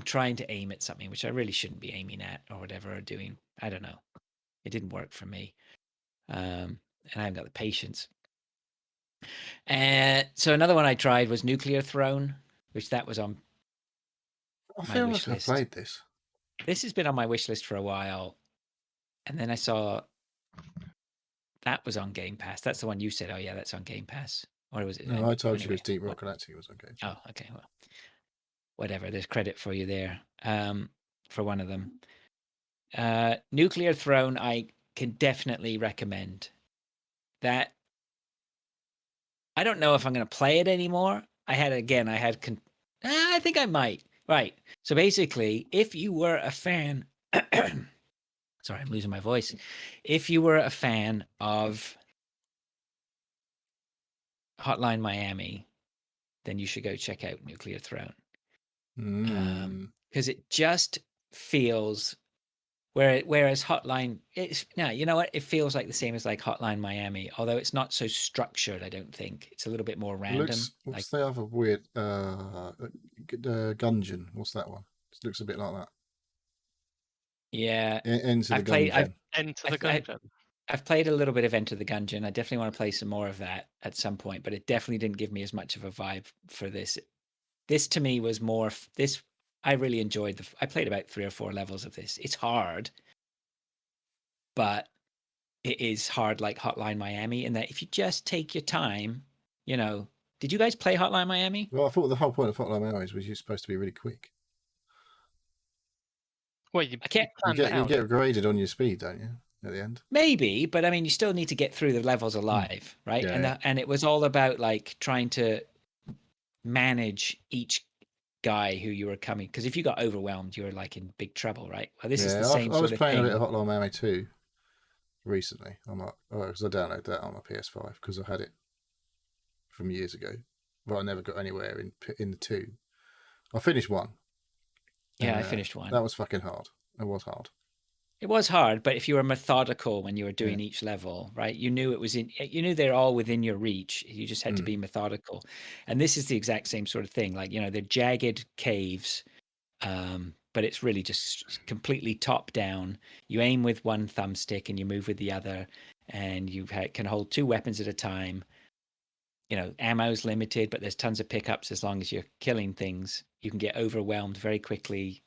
trying to aim at something which I really shouldn't be aiming at or whatever, or doing. I don't know. It didn't work for me. And I haven't got the patience. So another one I tried was Nuclear Throne, which that was on I my feel wish like I list. played this. This has been on my wish list for a while, and then I saw that was on Game Pass. That's the one you said. Oh yeah, that's on Game Pass. Or was it? No, I told you it anyway, was Deep Rock Galactic was okay. Oh, okay. Well, whatever. There's credit for you there. For one of them. Nuclear Throne, I can definitely recommend. That I don't know if I'm going to play it anymore. I think I might. Right. So basically, if you were a fan, sorry, I'm losing my voice. If you were a fan of Hotline Miami, then you should go check out Nuclear Throne. Because it just feels whereas Hotline, you know what? It feels like the same as like Hotline Miami, although it's not so structured. I don't think it's a little bit more random. What's the other weird Gungeon? What's that one? It looks a bit like that. Yeah, Enter the Gungeon. Enter the Gungeon. I've played a little bit of Enter the Gungeon. I definitely want to play some more of that at some point, but it definitely didn't give me as much of a vibe for this. This to me was more this. I really enjoyed I played about 3 or 4 levels of this. It's hard, but it is hard like Hotline Miami in that if you just take your time, did you guys play Hotline Miami? Well, I thought the whole point of Hotline Miami was you're supposed to be really quick. Well, you get graded on your speed, don't you? At the end, maybe, but I mean, you still need to get through the levels alive, right? Yeah, and it was all about like trying to manage each guy who you were coming, because if you got overwhelmed, you were like in big trouble, right? Well, this is the same. I was playing a bit of Hotline Miami 2 recently. I'm like, because I downloaded that on my PS5 because I had it from years ago, but I never got anywhere in the 2. I finished 1. Yeah, I finished 1. That was fucking hard. It was hard. It was hard, but if you were methodical when you were doing each level, right? You knew they're all within your reach. You just had to be methodical. And this is the exact same sort of thing. Like, they're jagged caves, but it's really just completely top down. You aim with one thumbstick and you move with the other, and you can hold 2 weapons at a time. Ammo's limited, but there's tons of pickups as long as you're killing things. You can get overwhelmed very quickly.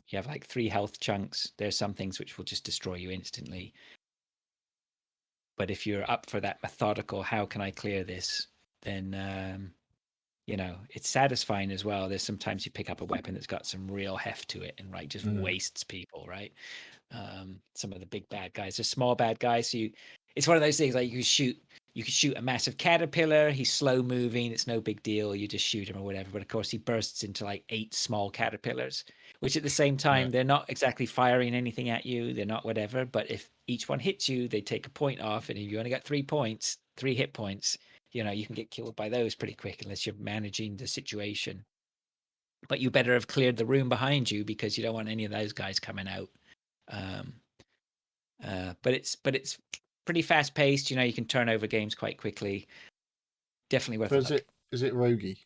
You have like 3 health chunks. There's some things which will just destroy you instantly. But if you're up for that methodical, how can I clear this? Then, it's satisfying as well. There's sometimes you pick up a weapon that's got some real heft to it and just wastes people, right? Some of the big bad guys, the small bad guys. So it's one of those things like you can shoot a massive caterpillar. He's slow moving. It's no big deal. You just shoot him or whatever. But of course, he bursts into like 8 small caterpillars, which at the same time, they're not exactly firing anything at you. They're not whatever. But if each one hits you, they take a point off. And if you only got 3 hit points, you can get killed by those pretty quick unless you're managing the situation. But you better have cleared the room behind you because you don't want any of those guys coming out. But it's pretty fast paced. You can turn over games quite quickly. Definitely worth a look. Is it roguey?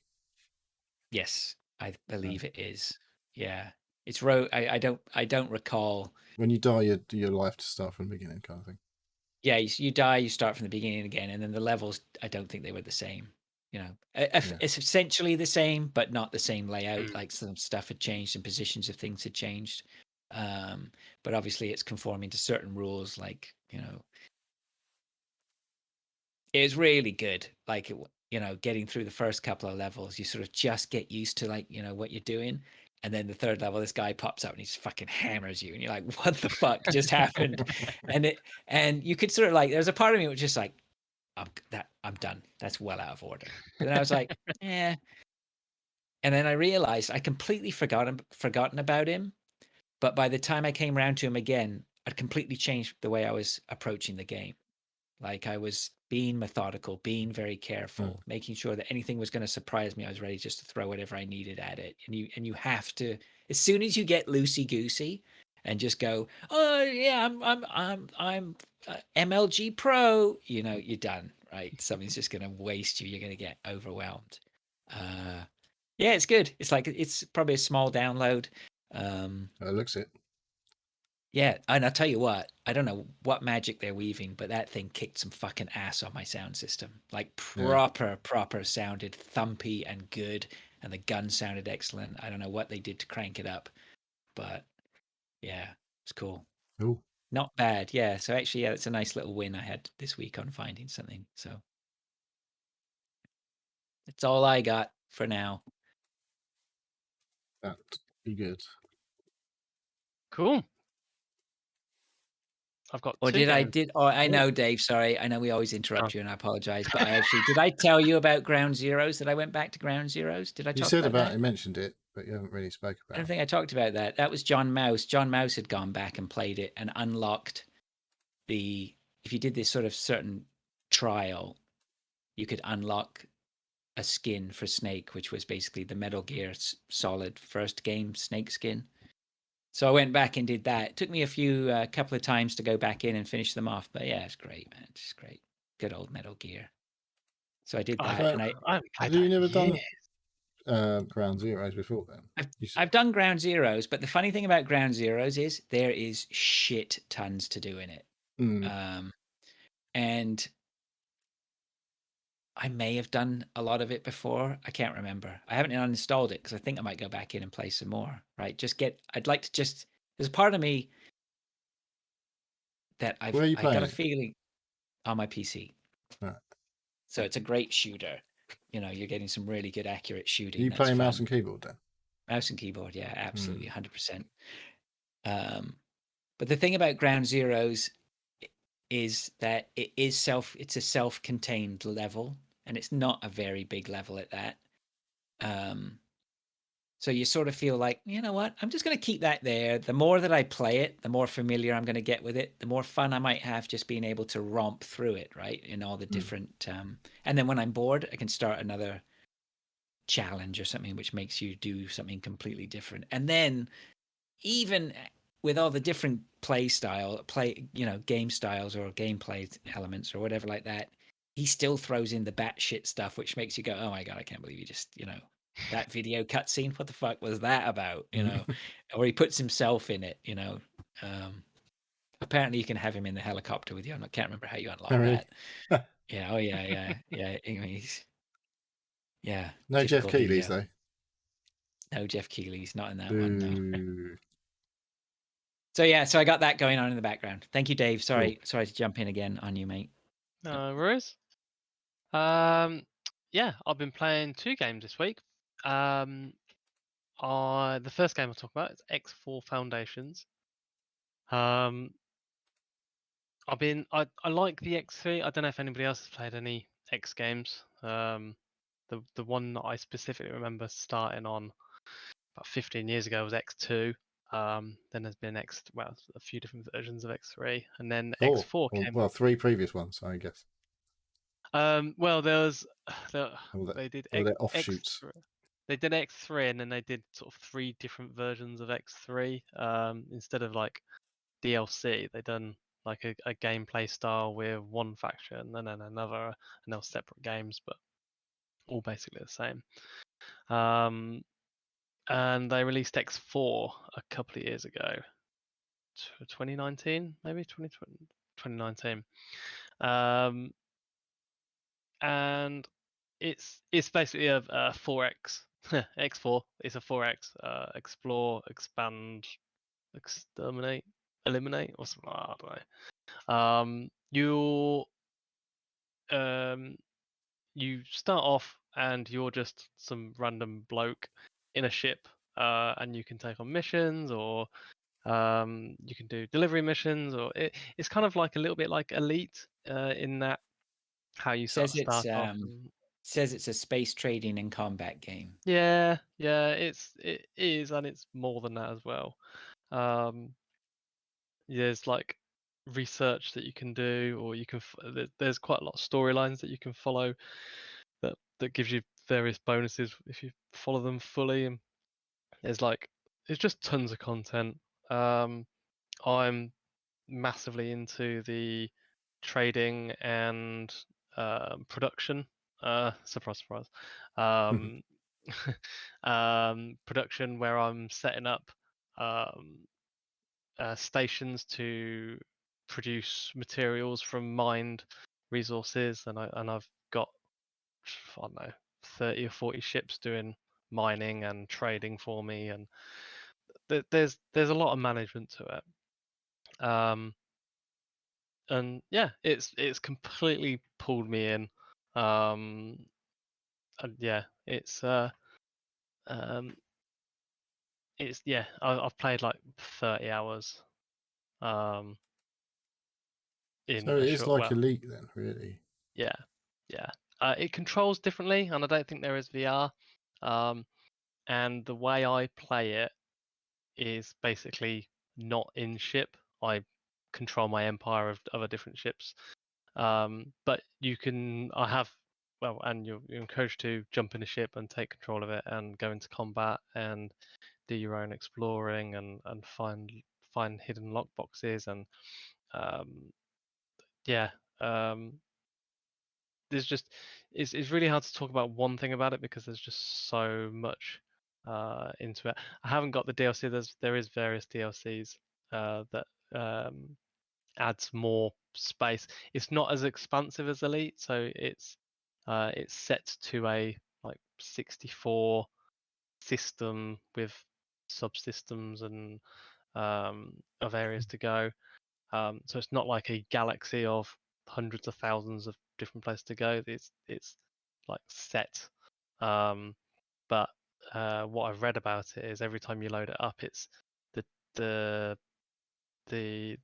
Yes, I believe it is. Yeah, it's rogue. I don't recall. When you die, your life to start from the beginning, kind of thing. Yeah, you die, you start from the beginning again, and then the levels. I don't think they were the same. It's essentially the same, but not the same layout. Like some stuff had changed and positions of things had changed. But obviously it's conforming to certain rules, like, you know, it's really good. Like, you know, getting through the first couple of levels, you sort of just get used to, like, you know, what you're doing. And then the third level, this guy pops up and he just fucking hammers you, and you're like, "What the fuck just happened?" And you could sort of like, there's a part of me which is like, I'm done. That's well out of order. But then I was like, yeah. And then I realized I completely forgotten about him. But by the time I came around to him again, I'd completely changed the way I was approaching the game. Like, I was being methodical, being very careful, making sure that anything was going to surprise me, I was ready just to throw whatever I needed at it. And you have to, as soon as you get loosey goosey and just go, "Oh yeah, I'm MLG Pro," you know, you're done, right? Something's just going to waste you. You're going to get overwhelmed. Yeah, it's good. It's like, it's probably a small download. It looks it. Yeah, and I'll tell you what, I don't know what magic they're weaving, but that thing kicked some fucking ass on my sound system. Like, proper sounded thumpy and good, and the gun sounded excellent. I don't know what they did to crank it up, but yeah, it's cool. Ooh. Not bad, yeah. So actually, yeah, it's a nice little win I had this week on finding something. So that's all I got for now. That'd be good. Cool. I've got Or two did I games. did? Oh, I Oh. know, Dave. Sorry, I know we always interrupt you, and I apologize. But I actually did. I tell you about Ground Zeroes? That I went back to Ground Zeroes? Did I You talk said about about that? it, mentioned it, but you haven't really spoke I about don't it. think I talked about that. That was John Mouse. John Mouse had gone back and played it and unlocked the. If you did this sort of certain trial, you could unlock a skin for Snake, which was basically the Metal Gear Solid first game Snake skin. So I went back and did that. It took me a couple of times to go back in and finish them off, but yeah, it's great, man. It's great. Good old Metal Gear. So I did that, and I haven't played Have you that never in done Ground Zeroes before then? I've done Ground Zeroes, but the funny thing about Ground Zeroes is there is shit tons to do in it. And I may have done a lot of it before. I can't remember. I haven't uninstalled it because I think I might go back in and play some more. Right? I'd like to just. There's a part of me that Where are you I got playing a it? feeling on my PC. Right. So it's a great shooter. You know, you're getting some really good, accurate shooting. You That's playing mouse fun. and keyboard then? Mouse and keyboard, yeah, absolutely, 100%. But the thing about Ground Zeroes is that it's a self-contained level, and it's not a very big level at that. So you sort of feel like, you know what, I'm just going to keep that there. The more that I play it, the more familiar I'm going to get with it, the more fun I might have just being able to romp through it, right? In all the different, and then when I'm bored, I can start another challenge or something which makes you do something completely different. And then even with all the different game styles or gameplay elements or whatever like that, he still throws in the batshit stuff, which makes you go, "Oh my god, I can't believe you just, that video cutscene. What the fuck was that about?" Or he puts himself in it. Apparently, you can have him in the helicopter with you. I can't remember how you unlock Really? that. Yeah. Oh yeah. Anyways, yeah. No Jeff difficulty, Keighley's though. No Jeff Keighley's not in that one. No. Boo. So yeah, so I got that going on in the background. Thank you, Dave. Sorry Cool. to jump in again on you, mate. No worries. Yeah, I've been playing 2 games this week. The first game I'll talk about is X4 Foundations. I like the X3. I don't know if anybody else has played any X games. The one that I specifically remember starting on about 15 years ago was X2. Then there's been a few different versions of X3, and then X4 came. Well, 3 previous ones, I guess. Well, there was they did their offshoots. They did X3, and then they did sort of 3 different versions of X3. Instead of like DLC, they done like a gameplay style with one faction and then another, and they were separate games, but all basically the same. And they released X4 a couple of years ago, 2019, maybe 2019. And it's basically a 4X X4. It's a 4X explore, expand, exterminate, eliminate, or something. I don't know. You start off and you're just some random bloke in a ship, and you can take on missions, or you can do delivery missions, or it's kind of like a little bit like Elite, in that how you sort of start off. Says it's a space trading and combat game. Yeah, it is, and it's more than that as well. There's like research that you can do, or you can there's quite a lot of storylines that you can follow that gives you various bonuses if you follow them fully. And there's just tons of content. I'm massively into the trading and production. Surprise, surprise. Production where I'm setting up stations to produce materials from mined resources, and I've got, I don't know, 30 or 40 ships doing mining and trading for me, and there's a lot of management to it. And yeah, it's completely pulled me in. And yeah, I've played like 30 hours. In So a it is short, like well, Elite then, really. yeah. It controls differently, and I don't think there is VR. And the way I play it is basically not in ship. I control my empire of other different ships. But and you're encouraged to jump in a ship and take control of it and go into combat and do your own exploring and find hidden lock boxes, and there's just it's really hard to talk about one thing about it because there's just so much into it. I haven't got the DLC. There is various DLCs that adds more space. It's not as expansive as Elite, so it's set to a like 64 system with subsystems and of areas to go. So it's not like a galaxy of hundreds of thousands of different places to go. It's like set. But what I've read about it is every time you load it up, it's the the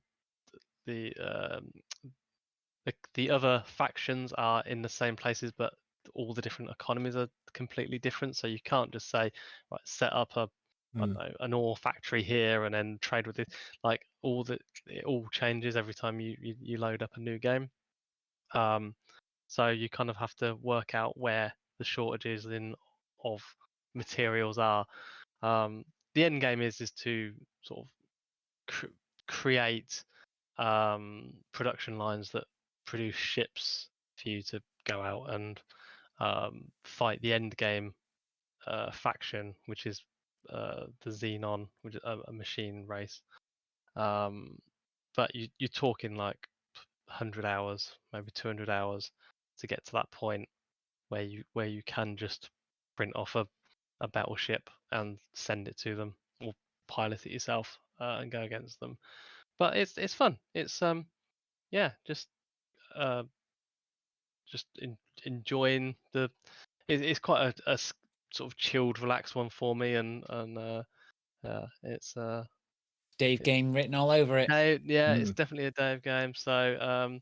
the other factions are in the same places, but all the different economies are completely different. So you can't just say, right, set up I don't know, an ore factory here and then trade with it. Like it all changes every time you load up a new game. So you kind of have to work out where the shortages of materials are. The end game is to sort of create production lines that produce ships for you to go out and fight the end game faction, which is the Xenon, which is a machine race. But you're talking like 100 hours, maybe 200 hours to get to that point where you can just print off a battleship and send it to them, or pilot it yourself and go against them. But it's fun. It's enjoying it's quite a sort of chilled, relaxed one for me, and it's Dave game written all over it. it's definitely a Dave game. So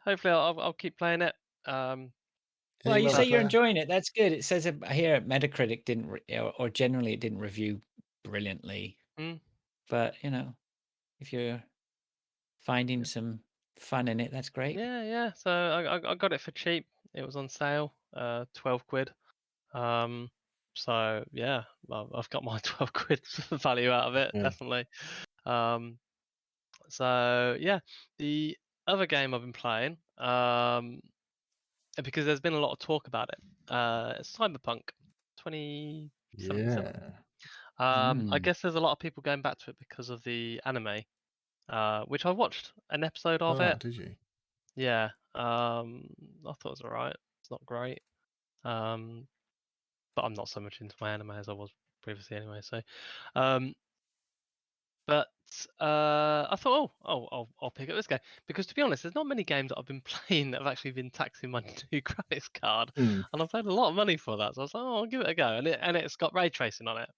hopefully I'll keep playing it. Well, you say you're enjoying it. That's good. It says here Metacritic didn't, or generally it didn't review brilliantly. But if you're finding some fun in it, that's great. Yeah. So I got it for cheap. It was on sale, 12 quid. So yeah, I've got my 12 quid value out of it, definitely. So yeah, the other game I've been playing, because there's been a lot of talk about it, Cyberpunk 2077. I guess there's a lot of people going back to it because of the anime, which I watched an episode of it. Did you? Yeah. I thought it was alright. It's not great. But I'm not so much into my anime as I was previously anyway. So, But I thought, I'll pick up this game because, to be honest, there's not many games that I've been playing that have actually been taxing my new graphics card, Mm. and I've paid a lot of money for that. So I was like, I'll give it a go, and it's got ray tracing on it.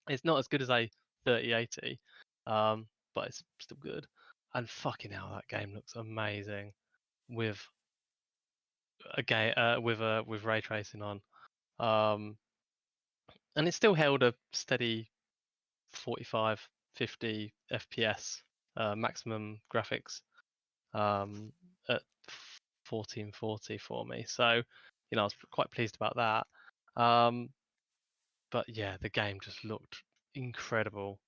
It's not as good as a 3080, but it's still good. And fucking hell, that game looks amazing with with ray tracing on. And it still held a steady 45, 50 FPS maximum graphics at 1440 for me. So, I was quite pleased about that. But yeah, the game just looked incredible.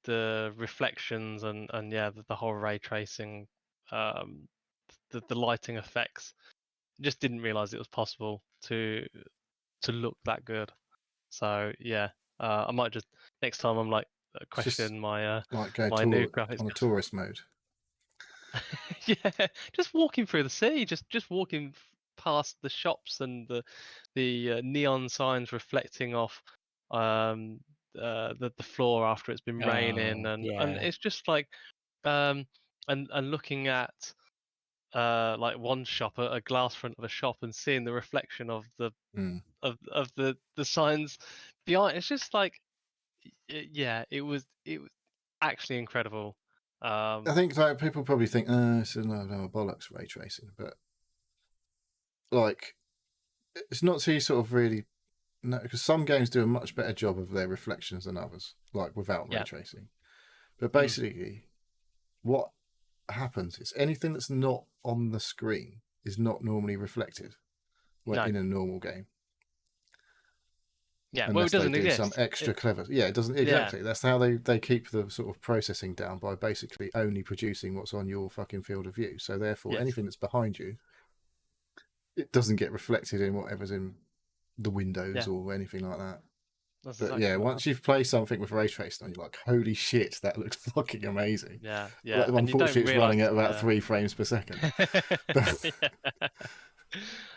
The reflections and yeah, the whole ray tracing, the lighting effects. Just didn't realize it was possible to look that good. So yeah, I might just next time I'm like It's just question my like go my new tour graphics. on a tourist mode. Yeah, just walking through the city, just walking past the shops and the neon signs reflecting off the floor after it's been raining, Oh, and yeah. it's just like and looking at like one shop, a glass front of a shop, and seeing the reflection of the Mm. of the signs behind. It's just like yeah, it was actually incredible. I think like people probably think, it's no bollocks ray tracing, but like it's not too sort of really no, because some games do a much better job of their reflections than others, like without ray Yeah. tracing. But basically, what happens is anything that's not on the screen is not normally reflected when No. in a normal game. Yeah, well, it Unless they doesn't do exist. some extra clever. Yeah, it doesn't Yeah. exactly. That's how they keep the sort of processing down by basically only producing what's on your fucking field of view. So therefore, Yes. anything that's behind you, it doesn't get reflected in whatever's in the windows Yeah. or anything like that. That's But exactly yeah, what once you've played something with ray tracing on, you're like, holy shit, that looks fucking amazing. happened. Yeah, Like, and you don't unfortunately, it's realize running at about 3 frames per second.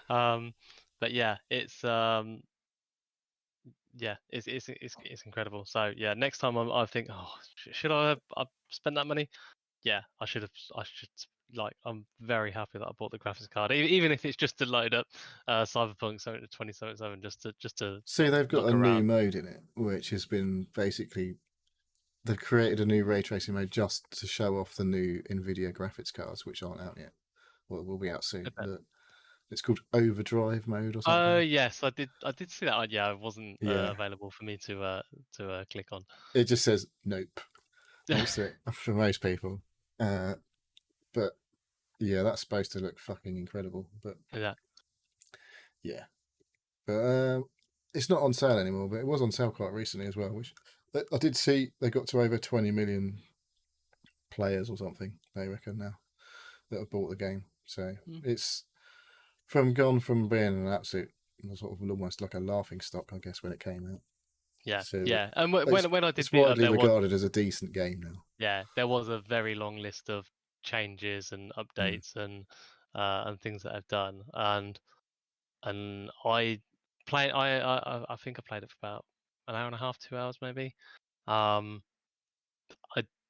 But yeah, it's yeah, it's incredible. So yeah, next time I think, oh, should I have spent that money? Yeah, I should have. I should like. I'm very happy that I bought the graphics card, even if it's just to load up Cyberpunk 2077, just to See, they've got look a new around. mode in it, which has been basically they've created a new ray tracing mode just to show off the new NVIDIA graphics cards, which aren't out yet. Well, will be out soon. But it's called Overdrive mode or something. Oh yes, I did see that. Yeah, it wasn't Yeah. available for me to click on. It just says nope next to it for most people. But yeah, that's supposed to look fucking incredible. But Yeah. But it's not on sale anymore. But it was on sale quite recently as well. Which I did see they got to over 20 million players or something. They reckon now that have bought the game. So it's gone from being an absolute sort of almost like a laughing stock, I guess, when it came out. Yeah, So yeah. And when I did it's beat up, widely there was regarded as a decent game now. yeah, there was a very long list of changes and updates and things that I've done, and I played. I think I played it for about an hour and a half, 2 hours maybe. I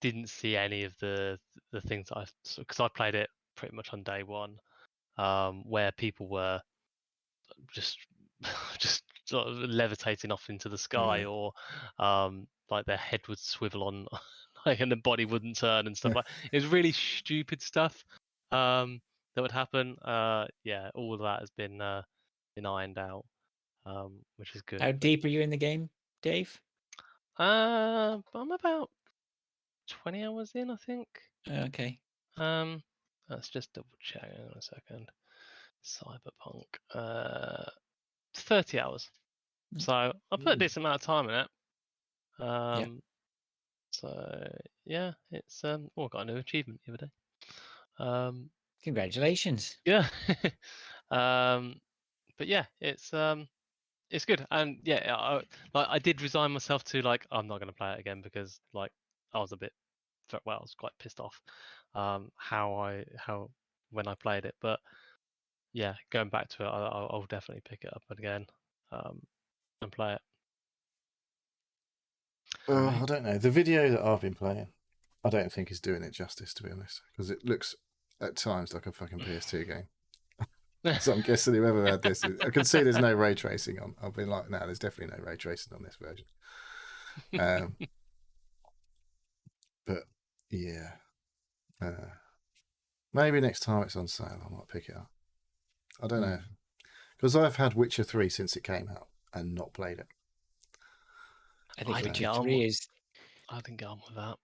didn't see any of the things that because I played it pretty much on day one, where people were just just sort of levitating off into the sky, or like their head would swivel on, like, and the body wouldn't turn and stuff like. It was really stupid stuff that would happen. Yeah, all of that has been ironed out, which is good. How deep are you in the game, Dave? I'm about 20 hours in, I think. Okay. Let's just double check in a second. Cyberpunk, 30 hours. So I put a decent amount of time in it. So yeah, it's I got a new achievement the other day. Congratulations. Yeah. But yeah, it's good, and yeah, I did resign myself to, like, I'm not going to play it again because, like, I was I was quite pissed off how when I played it, but yeah, going back to it, I'll definitely pick it up again and play it. I don't know. The video that I've been playing, I don't think is doing it justice, to be honest, because it looks at times like a fucking PS2 game. So I'm guessing whoever had this, I can see there's no ray tracing on. I've been like, no, there's definitely no ray tracing on this version. But yeah, maybe next time it's on sale, I might pick it up. I don't know, because I've had Witcher 3 since it came out and not played it. I think I Witcher didn't 3 is. I didn't get on with that.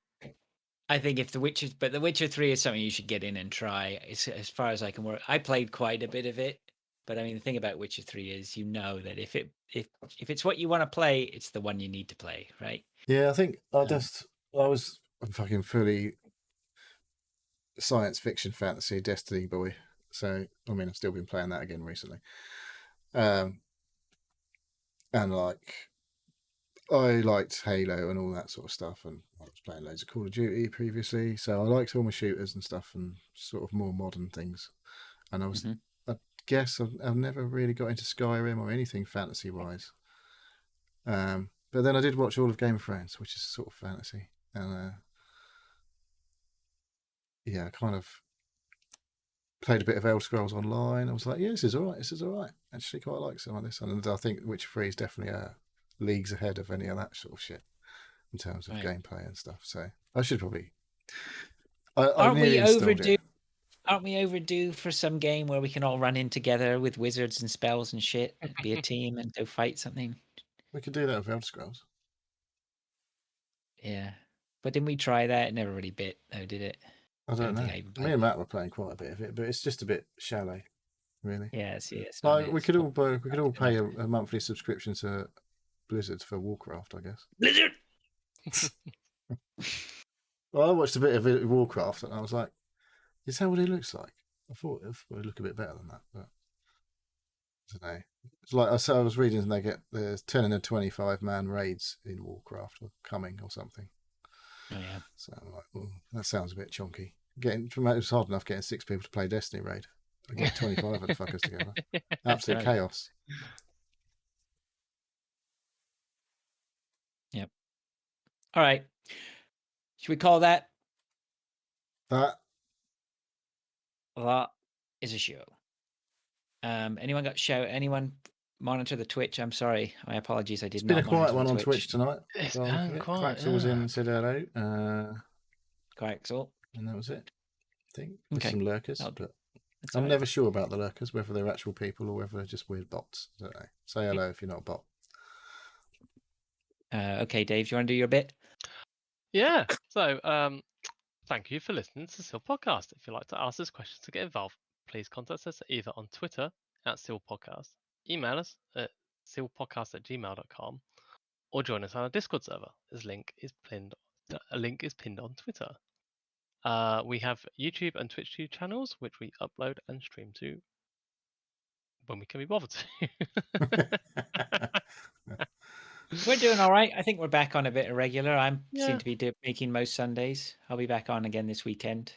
I think if The Witcher 3 is something you should get in and try. It's, as far as I can work, I played quite a bit of it, but I mean the thing about Witcher 3 is you know that if it's what you want to play, it's the one you need to play, right? Yeah, I think I was a fucking fully science fiction fantasy Destiny boy. So I mean, I've still been playing that again recently. And like, I liked Halo and all that sort of stuff, and I was playing loads of Call of Duty previously, so I liked all my shooters and stuff and sort of more modern things. And I guess I've never really got into Skyrim or anything fantasy wise. But then I did watch all of Game of Thrones, which is sort of fantasy, and yeah, I kind of played a bit of Elder Scrolls Online. I was like, yeah, this is all right. This is all right. Actually, quite like some of this, and I think Witcher 3 is definitely leagues ahead of any of that sort of shit in terms of gameplay and stuff. So I should probably. Aren't we overdue? Aren't we overdue for some game where we can all run in together with wizards and spells and shit, be a team and go fight something? We could do that with Elder Scrolls. Yeah, but didn't we try that? It never really bit, though, did it? I don't know. Me and Matt were playing quite a bit of it, but it's just a bit shallow, really. Yeah, it's like we could all pay a monthly subscription to Blizzard for Warcraft, I guess. Blizzard. Well, I watched a bit of Warcraft, and I was like, "Is that what it looks like?" I thought it would look a bit better than that, but I don't know. It's like I was reading, and there's 10 and 25-man raids in Warcraft or coming or something. Oh yeah. So I'm like, well, that sounds a bit chonky. It's hard enough getting 6 people to play Destiny raid. I get 25 of the fuckers together. Absolute chaos. Yep. All right. Should we call that? That is a show. Anyone monitor the Twitch? I'm sorry. My apologies. I did not. It's been a quiet one on Twitch tonight. It's been quiet. Quaxel was in and said hello. Quaxel. And that was it. I think. With some lurkers. But I'm right. never sure about the lurkers, whether they're actual people or whether they're just weird bots. I don't know. Say hello if you're not a bot. Okay, Dave, do you want to do your bit? Yeah. So, thank you for listening to the Seal Podcast. If you'd like to ask us questions to get involved, please contact us either on Twitter @Seal Podcast, email us at sealpodcast@gmail.com, or join us on our Discord server. A link is pinned on Twitter. We have YouTube and Twitch channels, which we upload and stream to when we can be bothered to. We're doing all right. I think we're back on a bit irregular. I seem to be making most Sundays. I'll be back on again this weekend.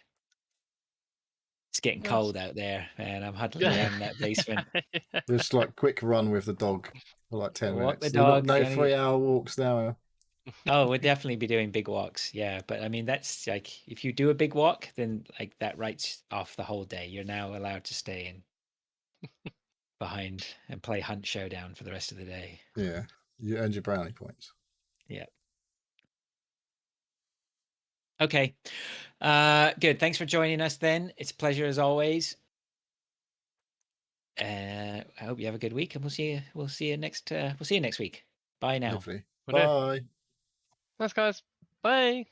It's getting cold out there, man. I'm huddling around in that basement. Just like quick run with the dog for like 10 minutes. The dog. No 3-hour walks now. Oh, we'll definitely be doing big walks. Yeah, but I mean, that's like, if you do a big walk, then like that writes off the whole day. You're now allowed to stay in behind and play Hunt Showdown for the rest of the day. Yeah, you earned your brownie points. Yeah. Okay. Good. Thanks for joining us then. It's a pleasure as always. I hope you have a good week, and we'll see you next week. Bye now. Hopefully. Bye. Thanks, guys. Bye.